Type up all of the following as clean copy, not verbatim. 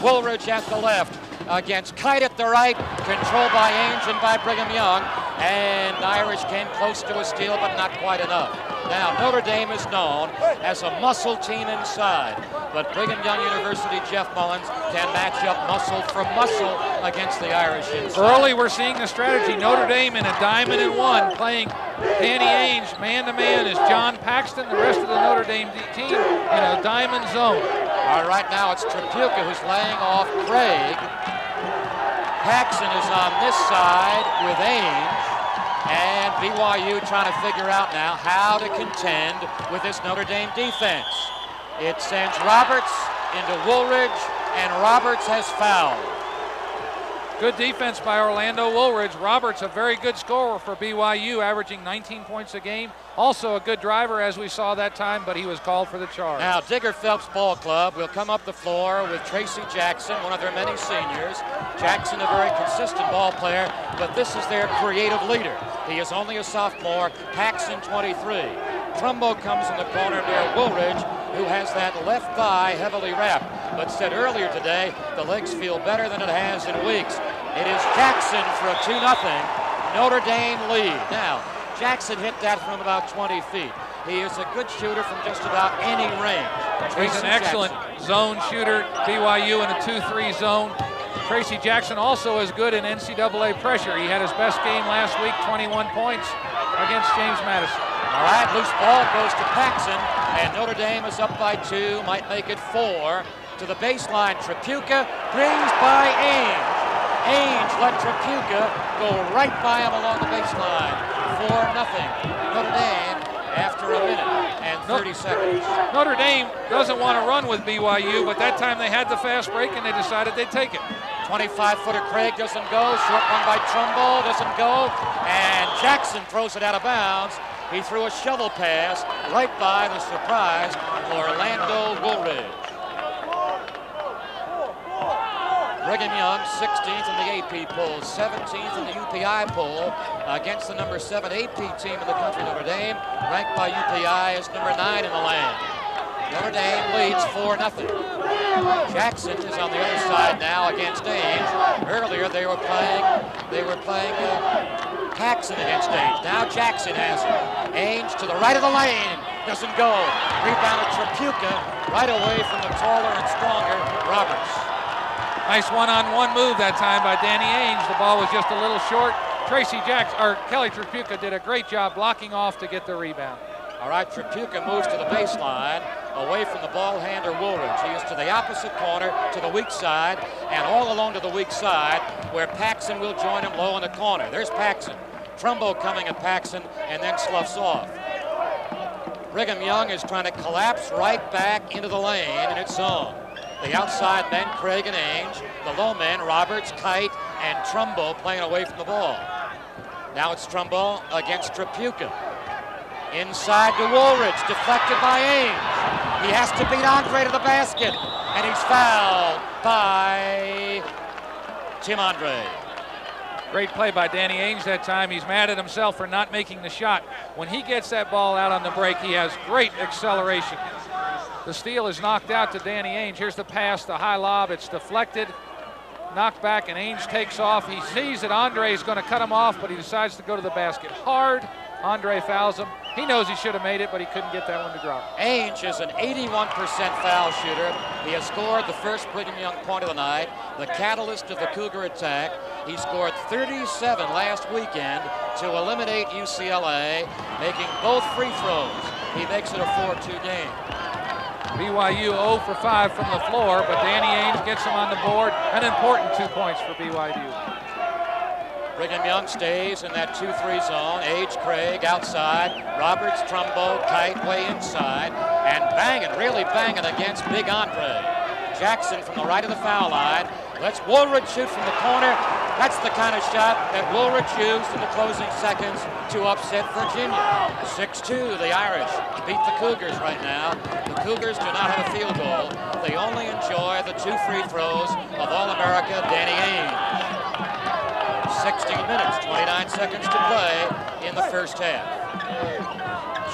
Woolridge at the left against Kite at the right, controlled by Ainge and by Brigham Young, and the Irish came close to a steal, but not quite enough. Now, Notre Dame is known as a muscle team inside, but Brigham Young University Jeff Mullins can match up muscle for muscle against the Irish inside. Early, we're seeing the strategy. Notre Dame in a diamond and one, playing Danny Ainge man-to-man is John Paxton, the rest of the Notre Dame team in a diamond zone. All right, now it's Tripucka who's laying off Craig. Paxton is on this side with Ainge. And BYU trying to figure out now how to contend with this Notre Dame defense. It sends Roberts into Woolridge, and Roberts has fouled. Good defense by Orlando Woolridge. Roberts, a very good scorer for BYU, averaging 19 points a game. Also a good driver, as we saw that time, but he was called for the charge. Now, Digger Phelps Ball Club will come up the floor with Tracy Jackson, one of their many seniors. Jackson, a very consistent ball player, but this is their creative leader. He is only a sophomore, Paxton 23. Trumbo comes in the corner near Woolridge, who has that left thigh heavily wrapped, but said earlier today the legs feel better than it has in weeks. It is Jackson for a 2-0 Notre Dame lead. Now, Jackson hit that from about 20 feet. He is a good shooter from just about any range. He's an excellent zone shooter. BYU in a 2-3 zone. Tracy Jackson also is good in NCAA pressure. He had his best game last week, 21 points against James Madison. All right, loose ball goes to Paxson, and Notre Dame is up by 2, might make it 4. To the baseline, Tripucka brings by Ainge. Ainge let Tripucka go right by him along the baseline. 4-0 Notre Dame after a minute and 30 seconds. Notre Dame doesn't want to run with BYU, but that time they had the fast break and they decided they'd take it. 25-footer Craig doesn't go. Short one by Trumbull doesn't go. And Jackson throws it out of bounds. He threw a shovel pass right by the surprise Orlando Woolridge. Brigham Young, 16th in the AP poll, 17th in the UPI poll, against the number 7 AP team in the country, Notre Dame, ranked by UPI as number 9 in the land. Notre Dame leads 4-0. Jackson is on the other side now against Ainge. Earlier they were playing Paxson against Ainge. Now Jackson has it. Ainge to the right of the lane, doesn't go. Rebounded Tripucka right away from the taller and stronger Roberts. Nice one-on-one move that time by Danny Ainge. The ball was just a little short. Kelly Tripucka did a great job blocking off to get the rebound. All right, Tripucka moves to the baseline, away from the ball handler Woolridge. He is to the opposite corner, to the weak side, and all along to the weak side, where Paxson will join him low in the corner. There's Paxson. Trumbo coming at Paxson, and then sloughs off. Brigham Young is trying to collapse right back into the lane in its zone. The outside men, Craig and Ainge. The low men, Roberts, Kite, and Trumbo playing away from the ball. Now it's Trumbo against Tripucka. Inside to Woolridge, deflected by Ainge. He has to beat Andre to the basket, and he's fouled by Tim Andre. Great play by Danny Ainge that time. He's mad at himself for not making the shot. When he gets that ball out on the break, he has great acceleration. The steal is knocked out to Danny Ainge. Here's the pass, the high lob. It's deflected, knocked back, and Ainge takes off. He sees that Andre is going to cut him off, but he decides to go to the basket hard. Andre fouls him. He knows he should have made it, but he couldn't get that one to drop. Ainge is an 81% foul shooter. He has scored the first Brigham Young point of the night, the catalyst of the Cougar attack. He scored 37 last weekend to eliminate UCLA, making both free throws. He makes it a 4-2 game. BYU 0 for 5 from the floor, but Danny Ainge gets him on the board. An important 2 points for BYU. Brigham Young stays in that 2-3 zone. Ainge, Craig outside. Roberts, Trumbo, Kite way inside. And banging, really banging against Big Andre. Jackson from the right of the foul line. Lets Woolridge shoot from the corner. That's the kind of shot that Woolridge used in the closing seconds to upset Virginia. 6-2, the Irish beat the Cougars right now. The Cougars do not have a field goal. They only enjoy the 2 free throws of All-America Danny Ainge. 16 minutes, 29 seconds to play in the first half.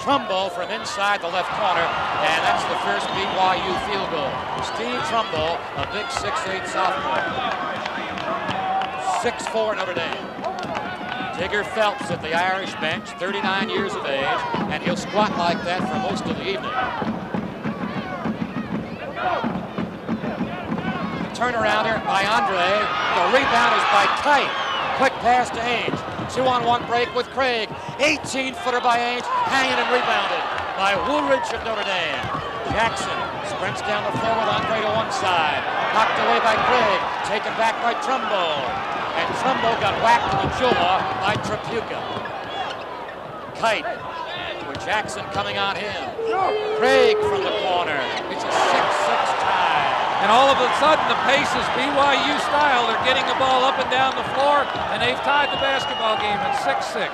Trumbo from inside the left corner, and that's the first BYU field goal. Steve Trumbo, a big 6'8" sophomore. 6'4" Notre Dame. Tigger Phelps at the Irish bench, 39 years of age, and he'll squat like that for most of the evening. Turnarounder by Andre. The rebound is by Kite. Quick pass to Ainge. 2-on-1 break with Craig. 18-footer by Ainge, hanging and rebounded by Woolridge of Notre Dame. Jackson sprints down the floor with Andre to one side. Knocked away by Craig. Taken back by Trumbo. And Trumbo got whacked in the jaw by Trapuka. Kite with Jackson coming on him. Craig from the corner. It's a 6-6 tie. And all of a sudden, the pace is BYU style. They're getting the ball up and down the floor, and they've tied the basketball game at 6-6.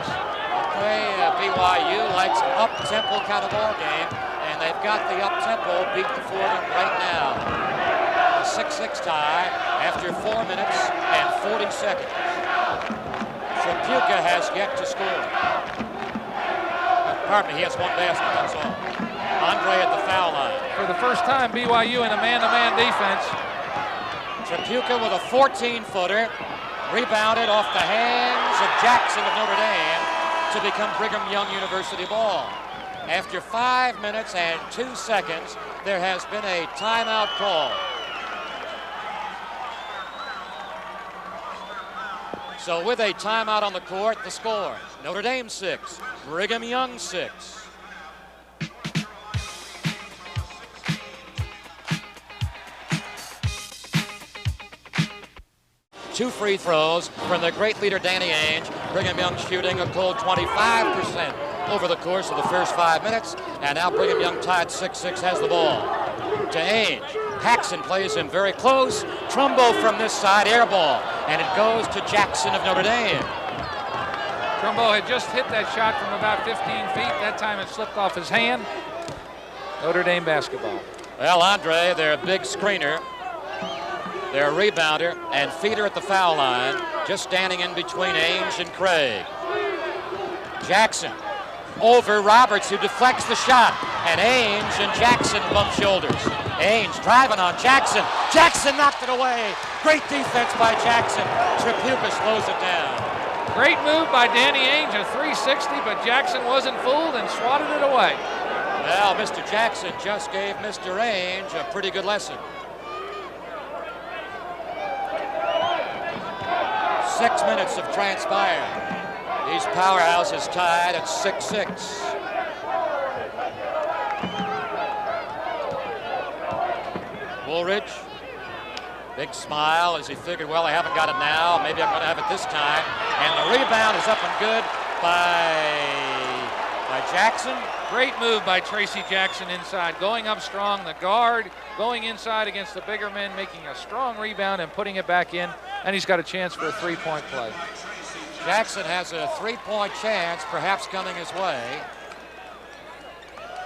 Okay, BYU likes an up-tempo kind of ball game, and they've got the up-tempo beaten for them right now. A 6-6 tie after 4 minutes and 40 seconds. Trapuka has yet to score. Pardon me, he has one basket, that's all. Andre at the foul line. For the first time, BYU in a man-to-man defense. Trapuka with a 14-footer, rebounded off the hands of Jackson of Notre Dame to become Brigham Young University ball. After 5 minutes and 2 seconds, there has been a timeout call. So with a timeout on the court, the score, Notre Dame 6, Brigham Young 6. Two free throws from the great leader Danny Ainge. Brigham Young shooting a cold 25% over the course of the first 5 minutes. And now Brigham Young tied 6-6 has the ball. To Ainge. Paxson plays him very close. Trumbo from this side, air ball. And it goes to Jackson of Notre Dame. Trumbo had just hit that shot from about 15 feet. That time it slipped off his hand. Notre Dame basketball. Well, Andre, their big screener, their rebounder and feeder at the foul line, just standing in between Ainge and Craig. Jackson over Roberts, who deflects the shot, and Ainge and Jackson bump shoulders. Ainge driving on Jackson. Jackson knocked it away. Great defense by Jackson. Trapuka slows it down. Great move by Danny Ainge, a 360, but Jackson wasn't fooled and swatted it away. Well, Mr. Jackson just gave Mr. Ainge a pretty good lesson. 6 minutes have transpired. These powerhouses tied at 6-6. Woolridge, big smile as he figured, well, I haven't got it now. Maybe I'm going to have it this time. And the rebound is up and good by Jackson. Great move by Tracy Jackson inside, going up strong. The guard going inside against the bigger men, making a strong rebound and putting it back in. And he's got a chance for a three-point play. Jackson has a three-point chance, perhaps coming his way.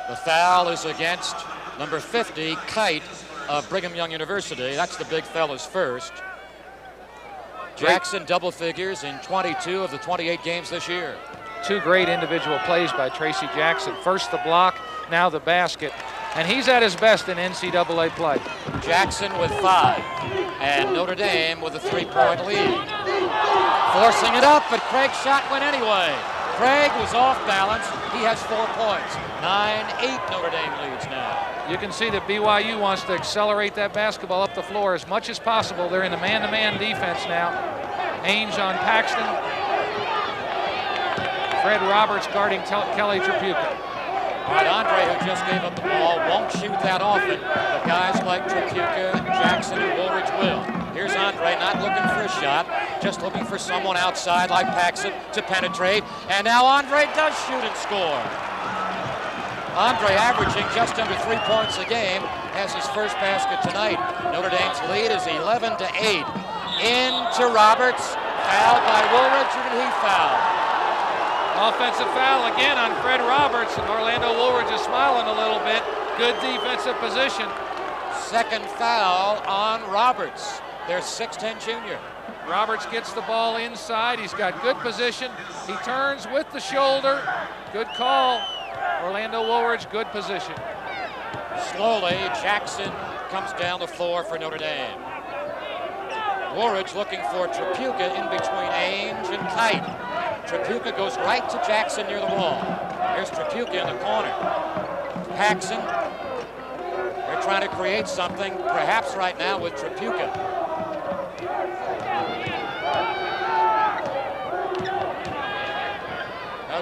The foul is against number 50, Kite of Brigham Young University. That's the big fella's first. Jackson double figures in 22 of the 28 games this year. Two great individual plays by Tracy Jackson. First the block, now the basket. And he's at his best in NCAA play. Jackson with 5, and Notre Dame with a three-point lead. Forcing it up, but Craig's shot went anyway. Craig was off balance. He has 4 points. 9-8 Notre Dame leads now. You can see that BYU wants to accelerate that basketball up the floor as much as possible. They're in the man-to-man defense now. Ainge on Paxton. Fred Roberts guarding Kelly Trapuka. All right, Andre, who just gave up the ball, won't shoot that often, but guys like Trapuka, Jackson, and Woolridge will. Here's Andre, not looking for a shot, just looking for someone outside like Paxson to penetrate. And now Andre does shoot and score. Andre averaging just under 3 points a game, has his first basket tonight. Notre Dame's lead is 11-8. Into Roberts, fouled by Woolridge, or did he foul? Offensive foul again on Fred Roberts, and Orlando Woolridge is smiling a little bit. Good defensive position. Second foul on Roberts, their 6'10" junior. Roberts gets the ball inside. He's got good position. He turns with the shoulder. Good call. Orlando Woolridge, good position. Slowly, Jackson comes down the floor for Notre Dame. Woolridge looking for Tripucka in between Ainge and Kite. Tripucka goes right to Jackson near the wall. Here's Tripucka in the corner. Paxson. They're trying to create something, perhaps right now with Tripucka.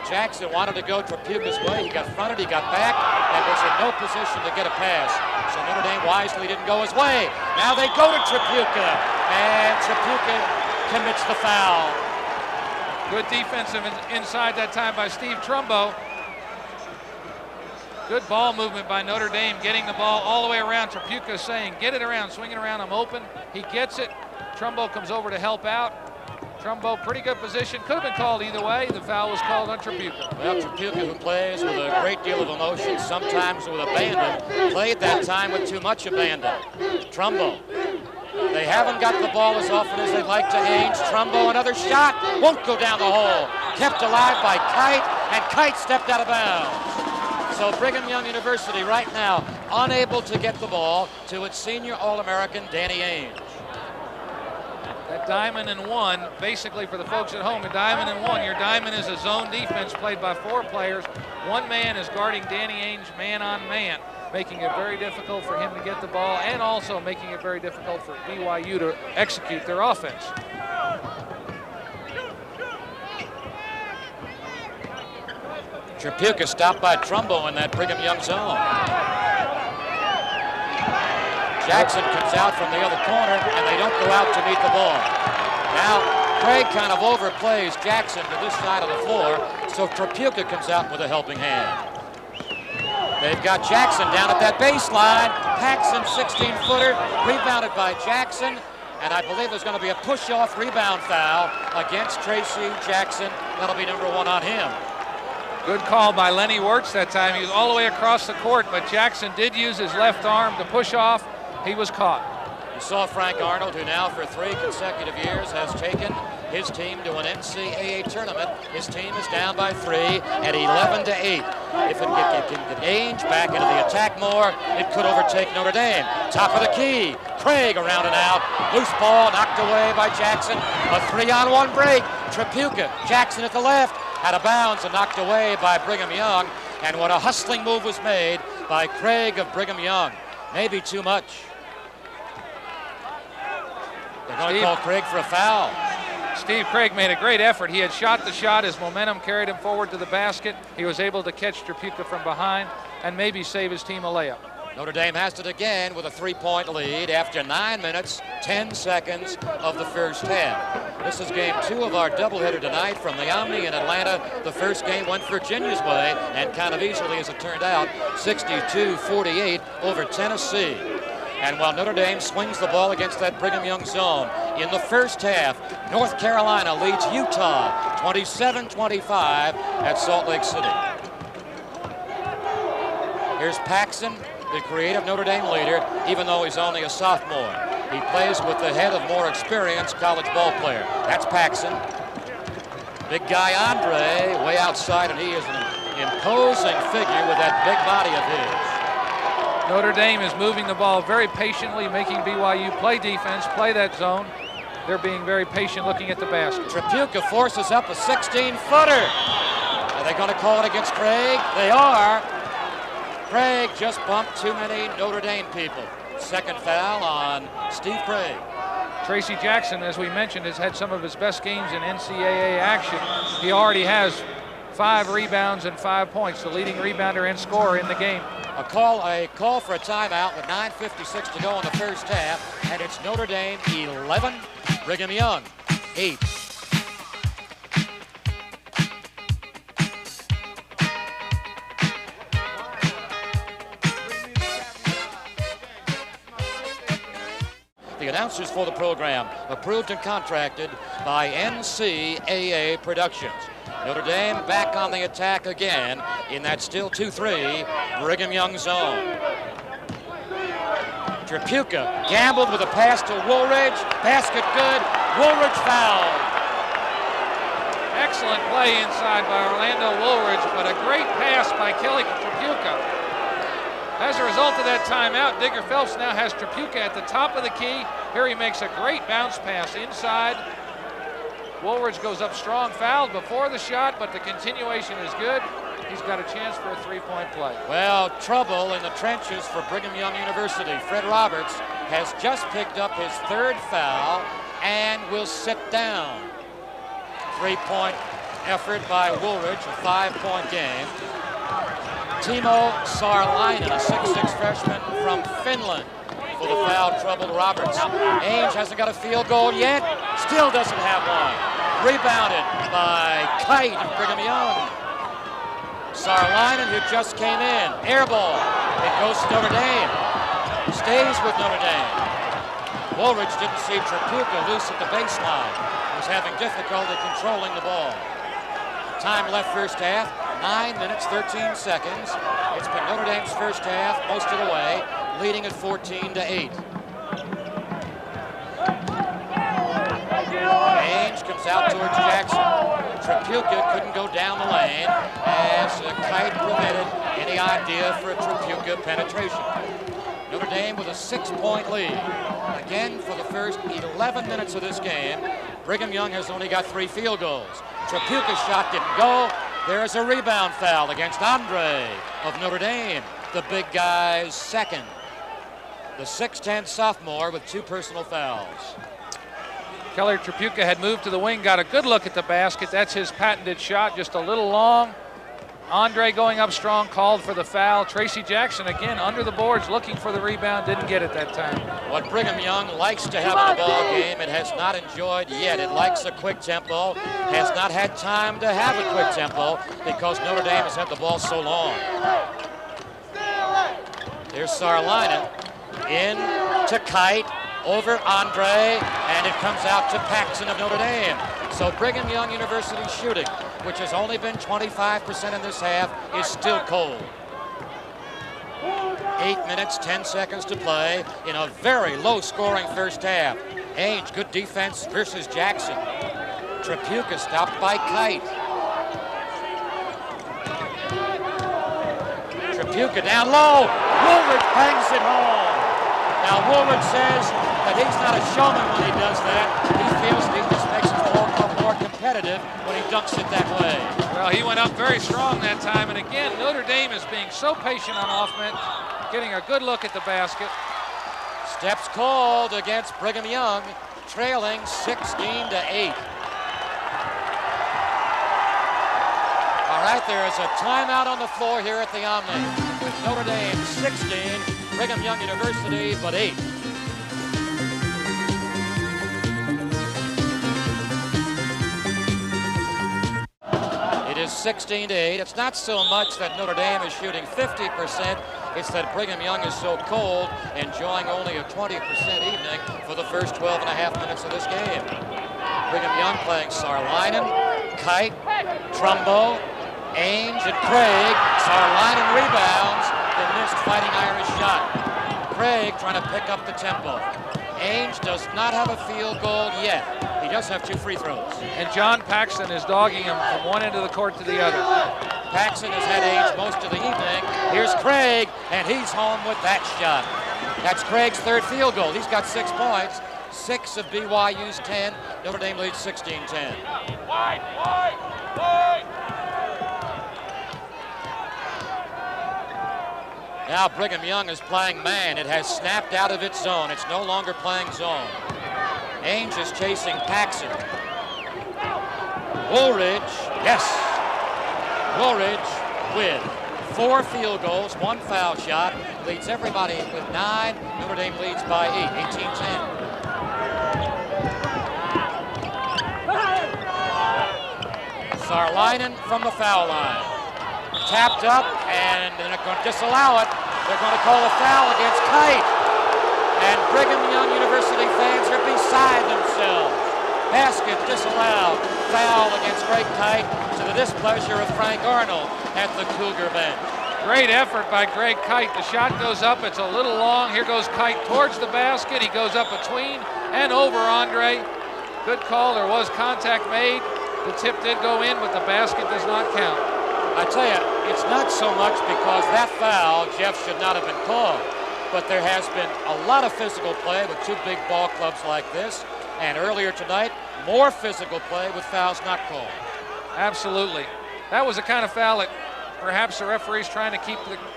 Jackson wanted to go Tripucka's way. He got fronted, he got back, and was in no position to get a pass. So Notre Dame wisely didn't go his way. Now they go to Tripucka, and Tripucka commits the foul. Good defensive inside that time by Steve Trumbo. Good ball movement by Notre Dame, getting the ball all the way around. Tripucka saying, get it around, swing it around, I'm open. He gets it. Trumbo comes over to help out. Trumbo, pretty good position. Could have been called either way. The foul was called on Tripucka. Well, Tripucka, who plays with a great deal of emotion, sometimes with abandon, played that time with too much abandon. Trumbo. They haven't got the ball as often as they'd like to. Ainge. Trumbo, another shot. Won't go down the hole. Kept alive by Kite, and Kite stepped out of bounds. So Brigham Young University right now unable to get the ball to its senior All-American Danny Ainge. That diamond and one, basically for the folks at home, a diamond and one. Your diamond is a zone defense played by 4 players. One man is guarding Danny Ainge man on man, making it very difficult for him to get the ball and also making it very difficult for BYU to execute their offense. Tripucka stopped by Trumbo in that Brigham Young zone. Jackson comes out from the other corner, and they don't go out to meet the ball. Now, Craig kind of overplays Jackson to this side of the floor, so Tripucka comes out with a helping hand. They've got Jackson down at that baseline. Paxson, 16-footer, rebounded by Jackson, and I believe there's going to be a push-off rebound foul against Tracy Jackson. That'll be number 1 on him. Good call by Lenny Wirtz that time. He was all the way across the court, but Jackson did use his left arm to push off. He was caught. You saw Frank Arnold, who now for 3 consecutive years has taken his team to an NCAA tournament. His team is down by 3 at 11-8. If it can get Ainge back into the attack more, it could overtake Notre Dame. Top of the key, Craig around and out. Loose ball knocked away by Jackson. A 3-on-1 break. Tripucka, Jackson at the left, out of bounds and knocked away by Brigham Young. And what a hustling move was made by Craig of Brigham Young. Maybe too much. They're going to call Craig for a foul. Steve Craig made a great effort. He had shot the shot. His momentum carried him forward to the basket. He was able to catch Tripucka from behind and maybe save his team a layup. Notre Dame has it again with a 3-point lead after 9 minutes, 10 seconds of the first half. This is game 2 of our doubleheader tonight from the Omni in Atlanta. The first game went Virginia's way, and kind of easily as it turned out, 62-48 over Tennessee. And while Notre Dame swings the ball against that Brigham Young zone, in the first half, North Carolina leads Utah 27-25 at Salt Lake City. Here's Paxson, the creative Notre Dame leader, even though he's only a sophomore. He plays with the head of more experienced college ball player. That's Paxson. Big guy Andre way outside, and he is an imposing figure with that big body of his. Notre Dame is moving the ball very patiently, making BYU play defense, play that zone. They're being very patient looking at the basket. Tripucka forces up a 16-footer. Are they going to call it against Craig? They are. Craig just bumped too many Notre Dame people. Second foul on Steve Craig. Tracy Jackson, as we mentioned, has had some of his best games in NCAA action. He already has 5 rebounds and 5 points, the leading rebounder and scorer in the game. A call for a timeout with 9:56 to go in the first half, and it's Notre Dame 11, Brigham Young 8. The announcers for the program, approved and contracted by NCAA Productions. Notre Dame back on the attack again in that still 2-3 Brigham Young zone. Tripucka gambled with a pass to Woolridge. Basket good. Woolridge fouled. Excellent play inside by Orlando Woolridge, but a great pass by Kelly Tripucka. As a result of that timeout, Digger Phelps now has Tripucka at the top of the key. Here he makes a great bounce pass inside. Woolridge goes up strong, fouled before the shot, but the continuation is good. He's got a chance for a three-point play. Well, trouble in the trenches for Brigham Young University. Fred Roberts has just picked up his third foul and will sit down. Three-point effort by Woolridge, a 5-point game. Timo Saarlainen, a 6'6" freshman from Finland, for the foul troubled Roberts. Ainge hasn't got a field goal yet, still doesn't have one. Rebounded by Kite of Brigham Young. Saarlainen, who just came in, air ball. It goes to Notre Dame. Stays with Notre Dame. Woolridge didn't see Tripucka loose at the baseline. He was having difficulty controlling the ball. Time left first half, 9 minutes, 13 seconds. It's been Notre Dame's first half most of the way, leading at 14-8. Ainge comes out towards Jackson. Tripucka couldn't go down the lane as Kite prevented any idea for a Tripucka penetration. Notre Dame with a 6-point lead. Again, for the first 11 minutes of this game, Brigham Young has only got 3 field goals. Tripucka's shot didn't go. There is a rebound foul against Andre of Notre Dame, the big guy's second. The 6'10" sophomore with 2 personal fouls. Kelly Tripucka had moved to the wing, got a good look at the basket. That's his patented shot, just a little long. Andre going up strong, called for the foul. Tracy Jackson again under the boards looking for the rebound, didn't get it that time. What Brigham Young likes to have in a ball game, it has not enjoyed yet. It likes a quick tempo, has not had time to have a quick tempo because Notre Dame has had the ball so long. Here's Saarlainen in to Kite, over Andre, and it comes out to Paxson of Notre Dame. So Brigham Young University shooting, which has only been 25% in this half, is still cold. 8 minutes, 10 seconds to play in a very low-scoring first half. Ainge, good defense versus Jackson. Tripucka stopped by Kite. Tripucka down low. Woolridge bangs it home. Now Woolridge says that he's not a showman when he does that. He feels he just makes his ball come more competitive when he dunks it that way. Well, he went up very strong that time, and again, Notre Dame is being so patient on offense, getting a good look at the basket. Steps called against Brigham Young, trailing 16-8. All right, there is a timeout on the floor here at the Omni. With Notre Dame 16, Brigham Young University but 8. It is 16-8. It's not so much that Notre Dame is shooting 50%. It's that Brigham Young is so cold, enjoying only a 20% evening for the first 12 and a half minutes of this game. Brigham Young playing Saarlainen, Kite, Trumbo, Ainge, and Craig. Saarlainen rebounds the missed Fighting Irish shot. Craig trying to pick up the tempo. Ainge does not have a field goal yet. He does have 2 free throws. And John Paxson is dogging him from one end of the court to the other. Paxson has had Ainge most of the evening. Here's Craig, and he's home with that shot. That's Craig's 3rd field goal. He's got 6 points. 6 of BYU's 10. Notre Dame leads 16-10. Now Brigham Young is playing man. It has snapped out of its zone. It's no longer playing zone. Ainge is chasing Paxson. Woolridge, yes. Woolridge with 4 field goals, 1 foul shot, leads everybody with 9. Notre Dame leads by 8, 18-10. Saarlainen from the foul line. Tapped up, and they're not going to disallow it. They're going to call a foul against Kite. And Brigham Young University fans are beside themselves. Basket disallowed. Foul against Greg Kite, to the displeasure of Frank Arnold at the Cougar bench. Great effort by Greg Kite. The shot goes up. It's a little long. Here goes Kite towards the basket. He goes up between and over Andre. Good call. There was contact made. The tip did go in, but the basket does not count. I tell you, it's not so much because that foul, Jeff, should not have been called. But there has been a lot of physical play with two big ball clubs like this. And earlier tonight, more physical play with fouls not called. Absolutely. That was the kind of foul that perhaps the referee's trying to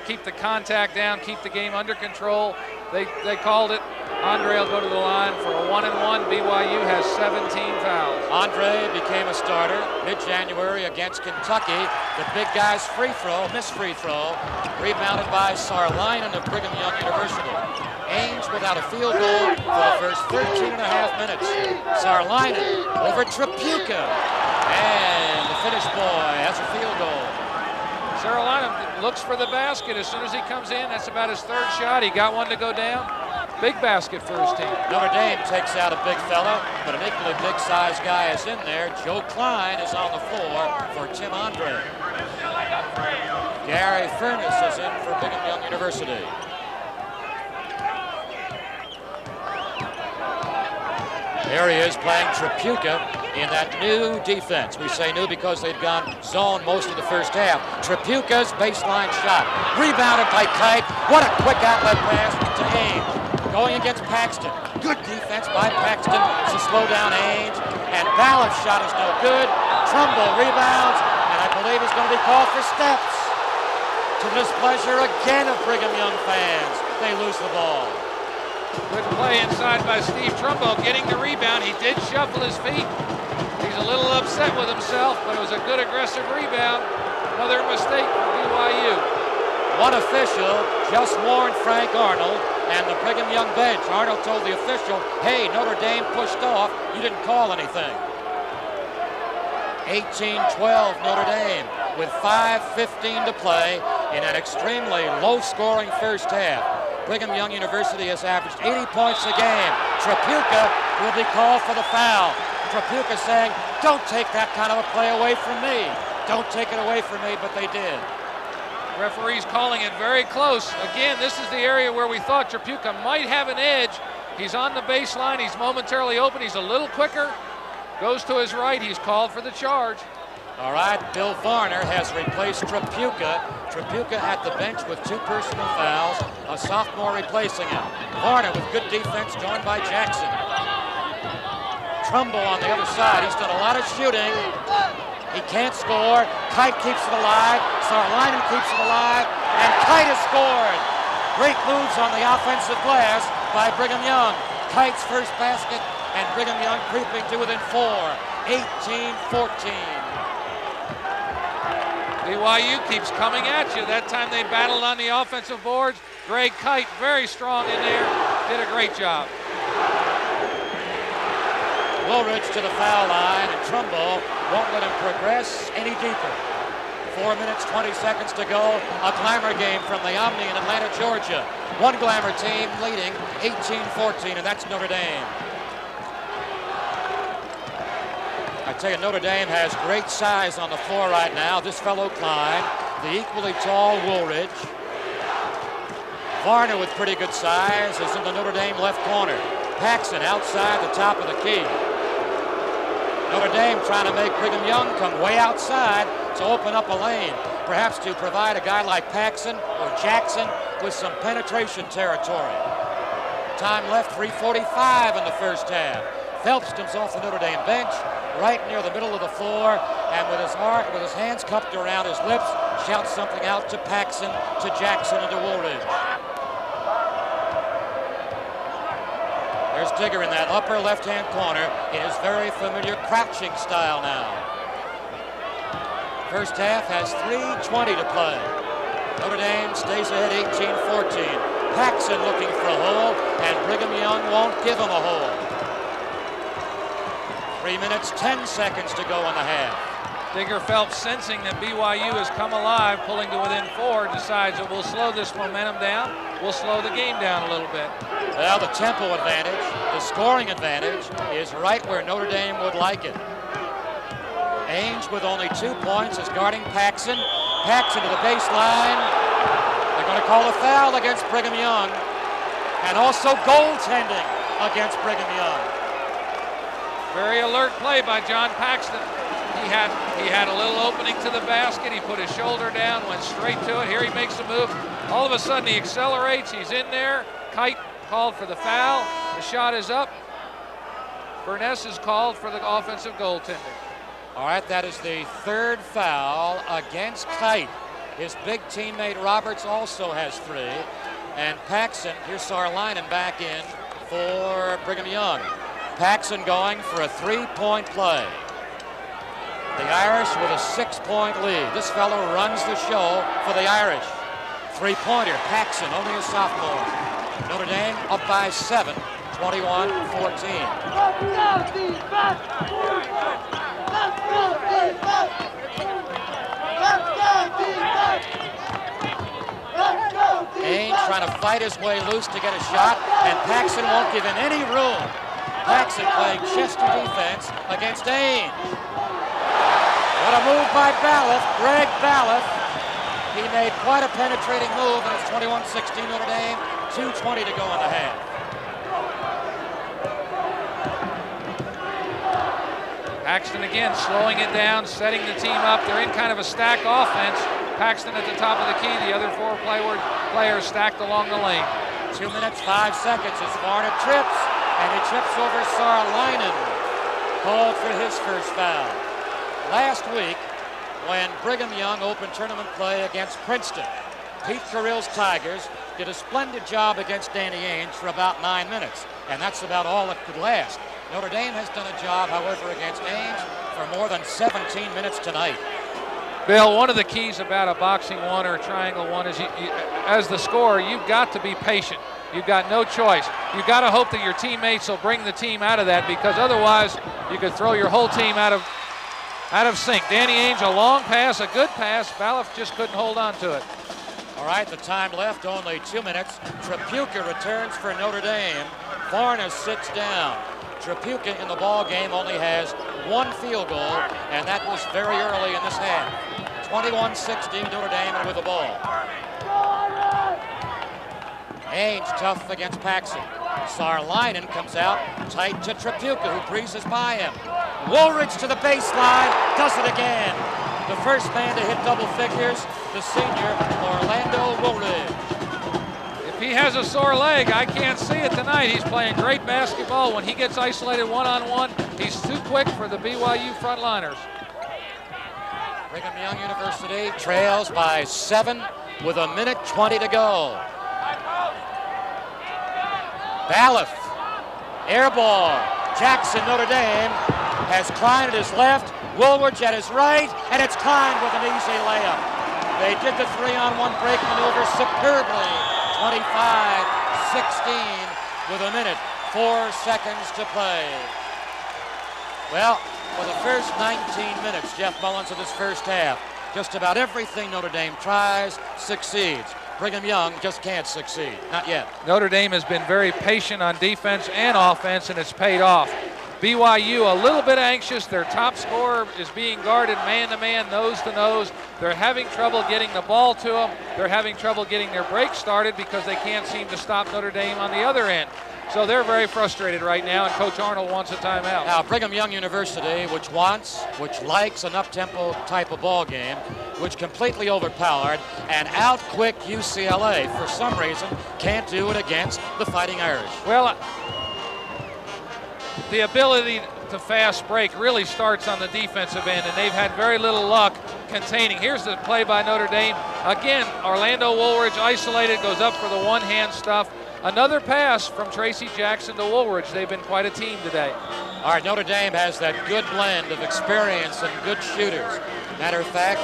keep the contact down, keep the game under control. They called it. Andre will go to the line for a 1-and-1. BYU has 17 fouls. Andre became a starter mid-January against Kentucky. The big guy's missed free throw, rebounded by Sarlinen of Brigham Young University. Ainge without a field goal for the first 13 and a half minutes. Sarlinen over Trapuka. And the Finnish boy has a field goal. Sarlinen looks for the basket as soon as he comes in. That's about his third shot. He got one to go down. Big basket for his team. Notre Dame takes out a big fella, but an equally big-sized guy is in there. Joe Klein is on the floor for Tim Andre. Gary Furness is in for Brigham Young University. There he is playing Trapuka in that new defense. We say new because they'd gone zone most of the first half. Trapuka's baseline shot. Rebounded by Kite. What a quick outlet pass to Ainge. Going against Paxton. Good defense by Paxton to slow down Ainge. And Ballard's shot is no good. Trumbull rebounds. And I believe he's going to be called for steps. To the displeasure again of Brigham Young fans. They lose the ball. Good play inside by Steve Trumbull getting the rebound. He did shuffle his feet. He's a little upset with himself, but it was a good aggressive rebound. Another mistake for BYU. One official just warned Frank Arnold and the Brigham Young bench. Arnold told the official, hey, Notre Dame pushed off. You didn't call anything. 18-12 Notre Dame with 5:15 to play in an extremely low-scoring first half. Brigham Young University has averaged 80 points a game. Trapuka will be called for the foul. Trapuka saying, don't take that kind of a play away from me. Don't take it away from me, but they did. Referee's calling it very close. Again, this is the area where we thought Trapuka might have an edge. He's on the baseline. He's momentarily open. He's a little quicker. Goes to his right. He's called for the charge. All right, Bill Varner has replaced Trapuka. Trapuka at the bench with two personal fouls. A sophomore replacing him. Varner with good defense, joined by Jackson. Trumbull on the other side. He's done a lot of shooting. He can't score. Kite keeps it alive. Sarlinen keeps it alive. And Kite has scored. Great moves on the offensive glass by Brigham Young. Kite's first basket, and Brigham Young creeping to within 4. 18-14. BYU keeps coming at you. That time they battled on the offensive boards. Greg Kite, very strong in there. Did a great job. Woolridge to the foul line, and Trumbull won't let him progress any deeper. 4 minutes, 20 seconds to go. A glamour game from the Omni in Atlanta, Georgia. One glamour team leading 18-14, and that's Notre Dame. I tell you, Notre Dame has great size on the floor right now. This fellow Klein, the equally tall Woolridge. Varner with pretty good size is in the Notre Dame left corner. Paxson outside the top of the key. Notre Dame trying to make Brigham Young come way outside to open up a lane, perhaps to provide a guy like Paxson or Jackson with some penetration territory. Time left, 3:45 in the first half. Phelps comes off the Notre Dame bench, right near the middle of the floor, and with his hands cupped around his lips, shouts something out to Paxson, to Jackson, and to Woolridge. There's Digger in that upper left-hand corner in his very familiar crouching style now. First half has 3:20 to play. Notre Dame stays ahead 18-14. Paxson looking for a hole, and Brigham Young won't give him a hole. 3 minutes, 10 seconds to go in the half. Digger Phelps, sensing that BYU has come alive, pulling to within 4, decides that we'll slow this momentum down. We'll slow the game down a little bit. Well, the tempo advantage, the scoring advantage is right where Notre Dame would like it. Ainge with only 2 points is guarding Paxson. Paxson to the baseline. They're going to call a foul against Brigham Young, and also goaltending against Brigham Young. Very alert play by John Paxton. He had a little opening to the basket. He put his shoulder down, went straight to it. Here he makes a move. All of a sudden he accelerates. He's in there. Kite called for the foul. The shot is up. Burness is called for the offensive goaltender. All right, that is the third foul against Kite. His big teammate Roberts also has 3. And Paxson, here's Saarlainen back in for Brigham Young. Paxson going for a 3-point play. The Irish with a 6-point lead. This fellow runs the show for the Irish. 3-pointer, Paxson, only a sophomore. Notre Dame up by 7, 21-14. Ainge trying to fight his way loose to get a shot, and Paxson won't give him any room. Paxson playing Chester defense against Ainge. What a move by Balloff, Greg Balloff. He made quite a penetrating move, and it's 21-16 Notre Dame, 2:20 to go in the half. Paxton again slowing it down, setting the team up. They're in kind of a stack offense. Paxton at the top of the key, the other 4 players stacked along the lane. 2 minutes, 5 seconds as Varner trips, and he trips over Saarlainen, called for his first foul. Last week, when Brigham Young opened tournament play against Princeton, Pete Carrill's Tigers did a splendid job against Danny Ainge for about 9 minutes, and that's about all that could last. Notre Dame has done a job, however, against Ainge for more than 17 minutes tonight. Bill, one of the keys about a boxing 1 or a triangle 1 is as the scorer, you've got to be patient. You've got no choice. You've got to hope that your teammates will bring the team out of that, because otherwise you could throw your whole team out of sync. Danny Ainge, a long pass, a good pass. Balloff just couldn't hold on to it. All right, the time left, only 2 minutes. Tripucka returns for Notre Dame. Varnes sits down. Tripucka in the ball game only has 1 field goal, and that was very early in this half. 21-16 Notre Dame with the ball. Ainge tough against Paxson. Saarlainen comes out tight to Tripucka, who breezes by him. Woolridge to the baseline, does it again. The first man to hit double figures, the senior Orlando Woolridge. If he has a sore leg, I can't see it tonight. He's playing great basketball. When he gets isolated one-on-one, he's too quick for the BYU frontliners. Brigham Young University trails by 7 with 1:20 to go. Balloff, air ball. Jackson, Notre Dame, has Klein at his left, Woolridge at his right, and it's Klein with an easy layup. They did the 3-on-1 break maneuver superbly. 25-16 with 1:04 to play. Well, for the first 19 minutes, Jeff Mullins of this first half, just about everything Notre Dame tries succeeds. Brigham Young just can't succeed, not yet. Notre Dame has been very patient on defense and offense, and it's paid off. BYU a little bit anxious. Their top scorer is being guarded man-to-man, nose-to-nose. They're having trouble getting the ball to them. They're having trouble getting their break started because they can't seem to stop Notre Dame on the other end. So they're very frustrated right now, and Coach Arnold wants a timeout. Now, Brigham Young University, which likes an up-tempo type of ball game, which completely overpowered and out-quick UCLA, for some reason, can't do it against the Fighting Irish. Well, the ability to fast break really starts on the defensive end, and they've had very little luck containing. Here's the play by Notre Dame. Again, Orlando Woolridge isolated, goes up for the one-hand stuff. Another pass from Tracy Jackson to Woolridge. They've been quite a team today. All right, Notre Dame has that good blend of experience and good shooters. Matter of fact,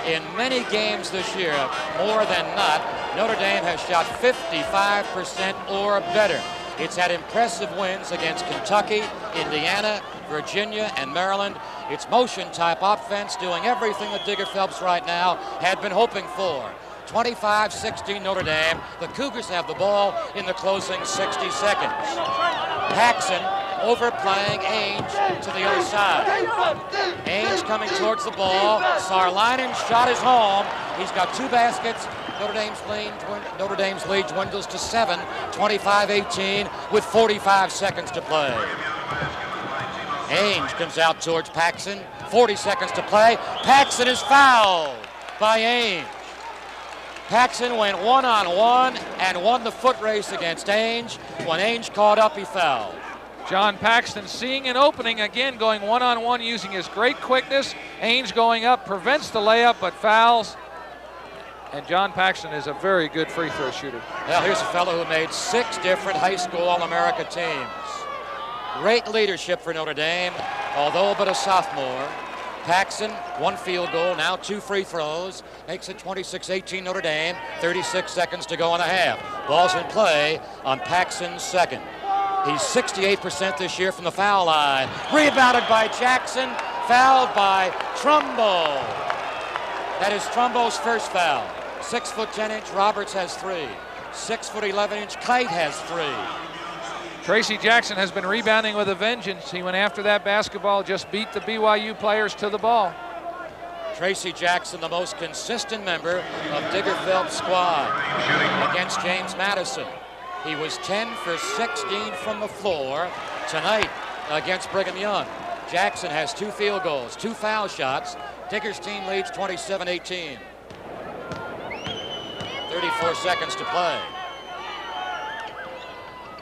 in many games this year, more than not, Notre Dame has shot 55% or better. It's had impressive wins against Kentucky, Indiana, Virginia, and Maryland. It's motion-type offense, doing everything that Digger Phelps right now had been hoping for. 25-16 Notre Dame. The Cougars have the ball in the closing 60 seconds. Paxson overplaying Ainge to the other side. Ainge coming towards the ball. Saarlainen's shot is home. He's got 2 baskets. Notre Dame's lead dwindles to 7, 25-18 with 45 seconds to play. Ainge comes out towards Paxson. 40 seconds to play. Paxson is fouled by Ainge. Paxson went one-on-one and won the foot race against Ainge. When Ainge caught up, he fouled. John Paxton seeing an opening, again going one-on-one using his great quickness. Ainge going up, prevents the layup, but fouls. And John Paxton is a very good free throw shooter. Well, here's a fellow who made 6 different high school All-America teams. Great leadership for Notre Dame, although but a sophomore. Paxson, 1 field goal, now 2 free throws. Makes it 26-18 Notre Dame, 36 seconds to go in the half. Ball's in play on Paxson's second. He's 68% this year from the foul line. Rebounded by Jackson, fouled by Trumbo. That is Trumbo's first foul. 6'10" Roberts has 3. 6'11" Kite has 3. Tracy Jackson has been rebounding with a vengeance. He went after that basketball, just beat the BYU players to the ball. Tracy Jackson, the most consistent member of Digger Phelps' squad against James Madison. He was 10 for 16 from the floor tonight against Brigham Young. Jackson has 2 field goals, 2 foul shots. Digger's team leads 27-18. 34 seconds to play.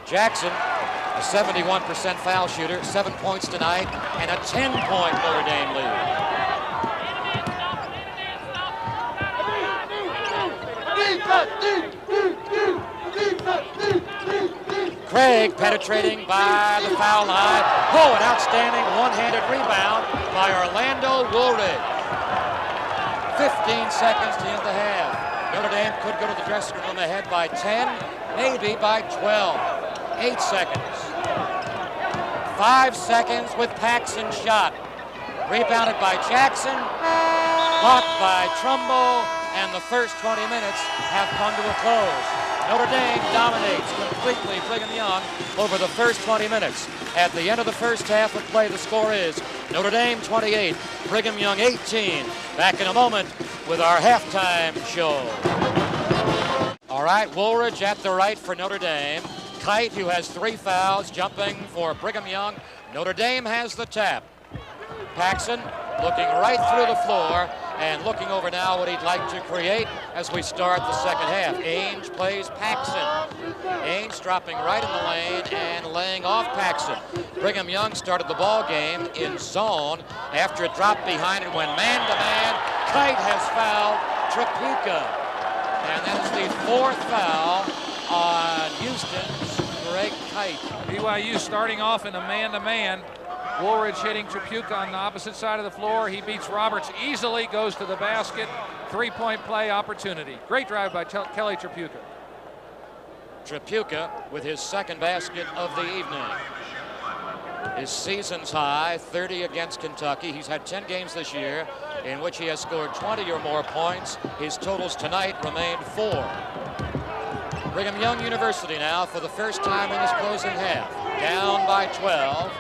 Jackson, a 71% foul shooter, 7 points tonight, and a 10-point Notre Dame lead. Craig penetrating by the foul line. Oh, an outstanding one-handed rebound by Orlando Woolridge. 15 seconds to end the half. Notre Dame could go to the dressing room ahead by 10, maybe by 12. 8 seconds. 5 seconds with Paxson shot. Rebounded by Jackson, blocked by Trumbo, and the first 20 minutes have come to a close. Notre Dame dominates completely Brigham Young over the first 20 minutes. At the end of the first half of play, the score is Notre Dame 28, Brigham Young 18. Back in a moment with our halftime show. All right, Woolridge at the right for Notre Dame. Kite, who has 3 fouls, jumping for Brigham Young. Notre Dame has the tap. Paxson looking right through the floor and looking over now what he'd like to create as we start the second half. Ainge plays Paxson. Ainge dropping right in the lane and laying off Paxson. Brigham Young started the ball game in zone after it dropped behind and went man-to-man. Kite has fouled Trapuka. And that is the 4th foul on Houston's Greg Kite. BYU starting off in a man-to-man. Woolridge hitting Trapuka on the opposite side of the floor. He beats Roberts easily, goes to the basket. 3-point play opportunity. Great drive by Kelly Trapuka. Trapuka with his 2nd basket of the evening. His season's high, 30 against Kentucky. He's had 10 games this year in which he has scored 20 or more points. His totals tonight remained 4. Brigham Young University now for the first time in this closing half. Down by 12.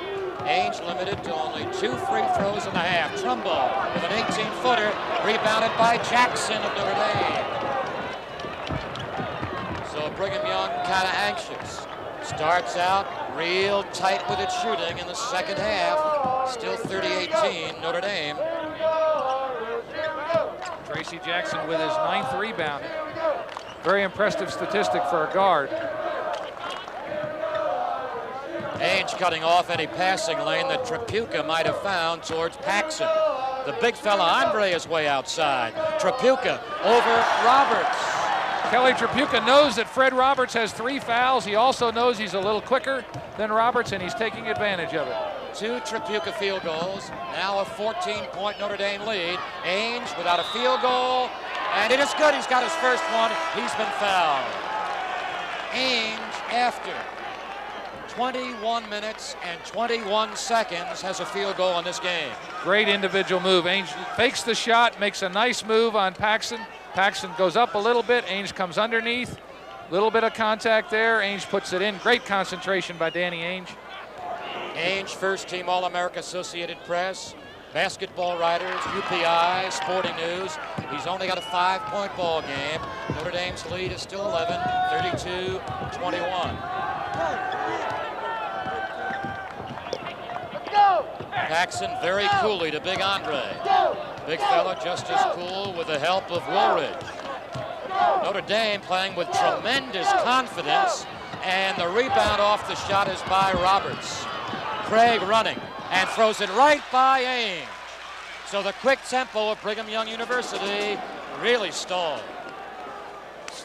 Ainge limited to only 2 free throws in the half. Trumbo with an 18-footer, rebounded by Jackson of Notre Dame. So Brigham Young kind of anxious. Starts out real tight with its shooting in the second half. Still 30-18 Notre Dame. Tracy Jackson with his 9th rebound. Very impressive statistic for a guard. Ainge cutting off any passing lane that Trapuka might have found towards Paxson. The big fella Andre is way outside. Trapuka over Roberts. Kelly Trapuka knows that Fred Roberts has 3 fouls. He also knows he's a little quicker than Roberts, and he's taking advantage of it. 2 Trapuka field goals. Now a 14-point Notre Dame lead. Ainge without a field goal, and it is good. He's got his first one. He's been fouled. Ainge, after 21 minutes and 21 seconds, has a field goal in this game. Great individual move. Ainge fakes the shot, makes a nice move on Paxson. Paxson goes up a little bit. Ainge comes underneath. Little bit of contact there. Ainge puts it in. Great concentration by Danny Ainge. Ainge, first team All-America Associated Press, Basketball Writers, UPI, Sporting News. He's only got a 5-point ball game. Notre Dame's lead is still 11, 32-21. Let's go! Paxson very coolly to Big Andre. Big fella just as cool with the help of Woolridge. Notre Dame playing with tremendous confidence, and the rebound off the shot is by Roberts. Craig running and throws it right by Ainge. So the quick tempo of Brigham Young University really stalled.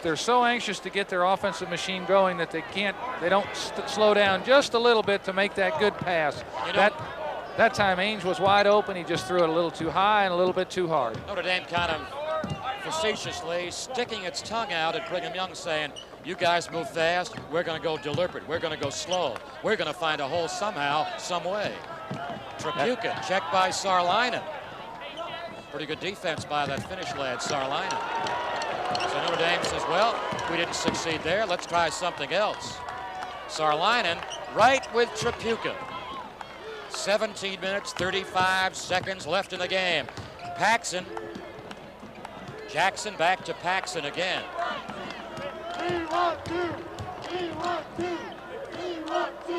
They're so anxious to get their offensive machine going that they don't slow down just a little bit to make that good pass. You know, that time Ainge was wide open. He just threw it a little too high and a little bit too hard. Notre Dame kind of facetiously sticking its tongue out at Brigham Young, saying, you guys move fast, we're going to go deliberate, we're going to go slow, we're going to find a hole somehow, some way. Trapuka, checked by Sarlainen. Pretty good defense by that Finnish lad, Sarlainen. So Notre Dame says, well, we didn't succeed there, let's try something else. Sarlainen right with Trapuka. 17 minutes, 35 seconds left in the game. Paxson. Jackson back to Paxson again.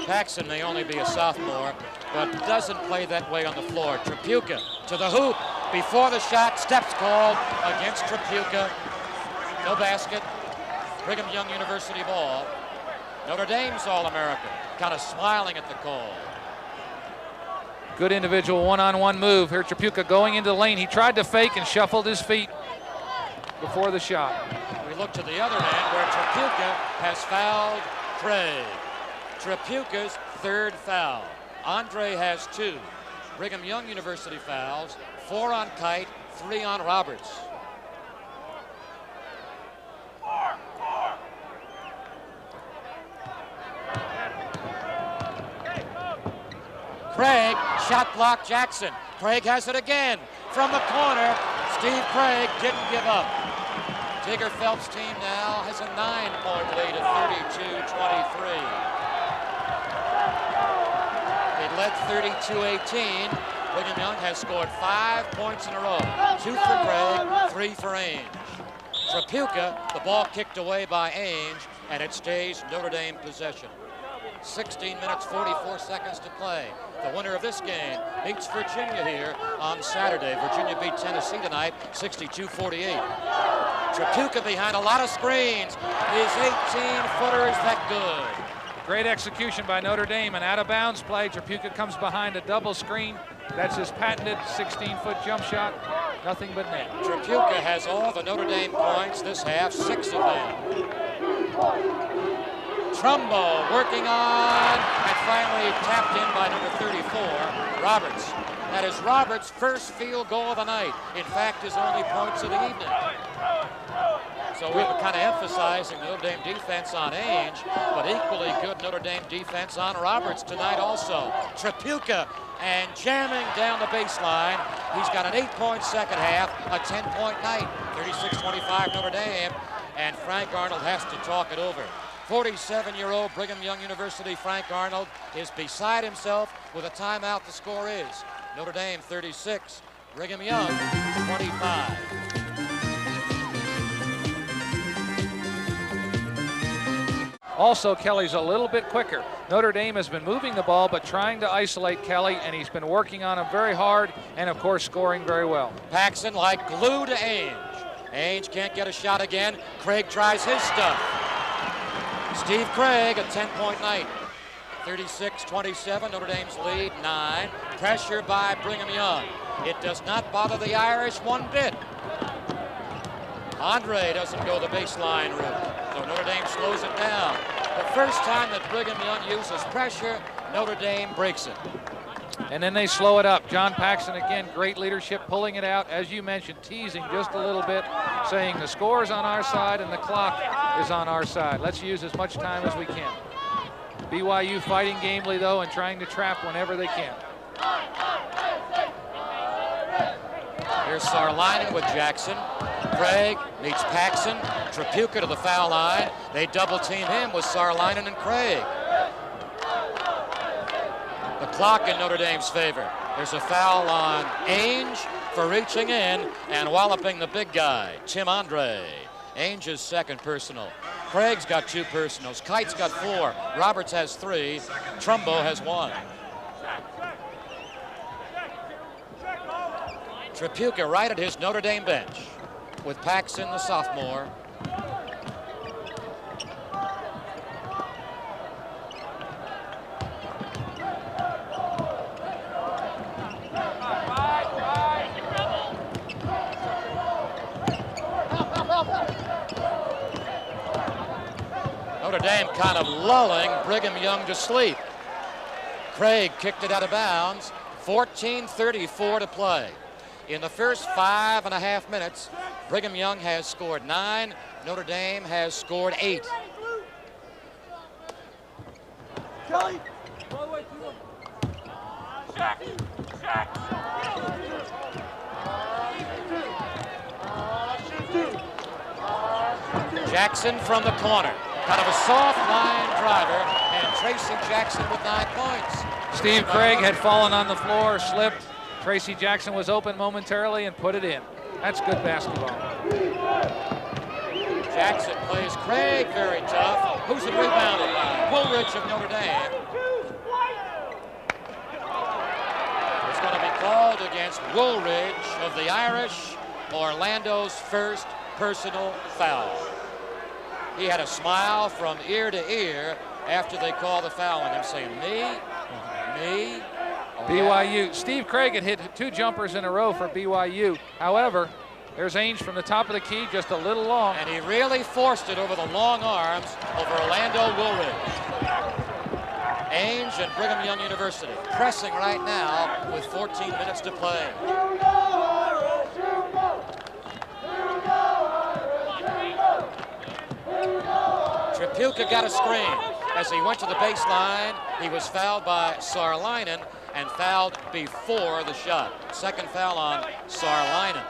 Paxson may only be a sophomore, but doesn't play that way on the floor. Trapuka to the hoop. Before the shot, steps called against Trapuka. No basket. Brigham Young University ball. Notre Dame's All-American, kind of smiling at the call. Good individual one-on-one move. Here Trapuka going into the lane. He tried to fake and shuffled his feet before the shot. We look to the other end where Trapuka has fouled Craig. Trapuka's third foul. Andre has 2. Brigham Young University fouls, 4 on Kite, 3 on Roberts. Craig, shot block Jackson. Craig has it again from the corner. Steve Craig didn't give up. Tigger Phelps' team now has a 9-point lead at 32-23. It led 32-18. Brigham Young has scored 5 points in a row. 2 for Craig, 3 for Ainge. Trapuka, the ball kicked away by Ainge, and it stays Notre Dame possession. 16 minutes, 44 seconds to play. The winner of this game meets Virginia here on Saturday. Virginia beat Tennessee tonight, 62-48. Trapuka behind a lot of screens. His 18-footer is that good. Great execution by Notre Dame, and out of bounds play. Trapuka comes behind a double screen. That's his patented 16-foot jump shot. Nothing but net. Trapuka has all the Notre Dame points this half, 6 of them. Trumbo working on, and finally tapped in by number 34, Roberts. That is Roberts' first field goal of the night. In fact, his only points of the evening. So we were kind of emphasizing the Notre Dame defense on Ainge, but equally good Notre Dame defense on Roberts tonight also. Trapuka and jamming down the baseline. He's got an 8-point second half, a 10-point night. 36-25 Notre Dame, and Frank Arnold has to talk it over. 47-year-old Brigham Young University Frank Arnold is beside himself with a timeout. The score is Notre Dame 36, Brigham Young 25. Also, Kelly's a little bit quicker. Notre Dame has been moving the ball but trying to isolate Kelly, and he's been working on him very hard and, of course, scoring very well. Paxson like glue to Ainge. Ainge can't get a shot again. Craig tries his stuff. Steve Craig, a 10-point night. 36-27, Notre Dame's lead, 9. Pressure by Brigham Young. It does not bother the Irish one bit. Andre doesn't go the baseline route, so Notre Dame slows it down. The first time that Brigham Young uses pressure, Notre Dame breaks it. And then they slow it up. John Paxson, again, great leadership, pulling it out, as you mentioned, teasing just a little bit, saying the score is on our side and the clock is on our side. Let's use as much time as we can. BYU fighting gamely, though, and trying to trap whenever they can. Here's Sarlainen with Jackson. Craig meets Paxson. Trapuka to the foul line. They double team him with Sarlainen and Craig. The clock in Notre Dame's favor. There's a foul on Ainge for reaching in and walloping the big guy, Tim Andre. Ainge's second personal. Craig's got 2 personals. Kite's got 4. Roberts has 3. Trumbo has 1. Tripucka right at his Notre Dame bench with Paxson, the sophomore. Notre Dame kind of lulling Brigham Young to sleep. Craig kicked it out of bounds. 14:34 to play. In the first 5.5 minutes, Brigham Young has scored 9. Notre Dame has scored 8. Kelly. Jackson from the corner. Kind of a soft line driver, and Tracy Jackson with 9 points. Steve Craig had fallen on the floor, slipped. Tracy Jackson was open momentarily and put it in. That's good basketball. Jackson plays Craig very tough. Who's it rebounded by? Woolridge of Notre Dame. It's going to be called against Woolridge of the Irish, Orlando's first personal foul. He had a smile from ear to ear after they called the foul on him, saying, me. Oh, BYU. yeah. Steve Craig had hit 2 jumpers in a row for BYU. However, there's Ainge from the top of the key, just a little long. And he really forced it over the long arms of Orlando Woolridge. Ainge and Brigham Young University pressing right now with 14 minutes to play. Tripucka got a screen. As he went to the baseline, he was fouled by Saarlainen and fouled before the shot. Second foul on Saarlainen.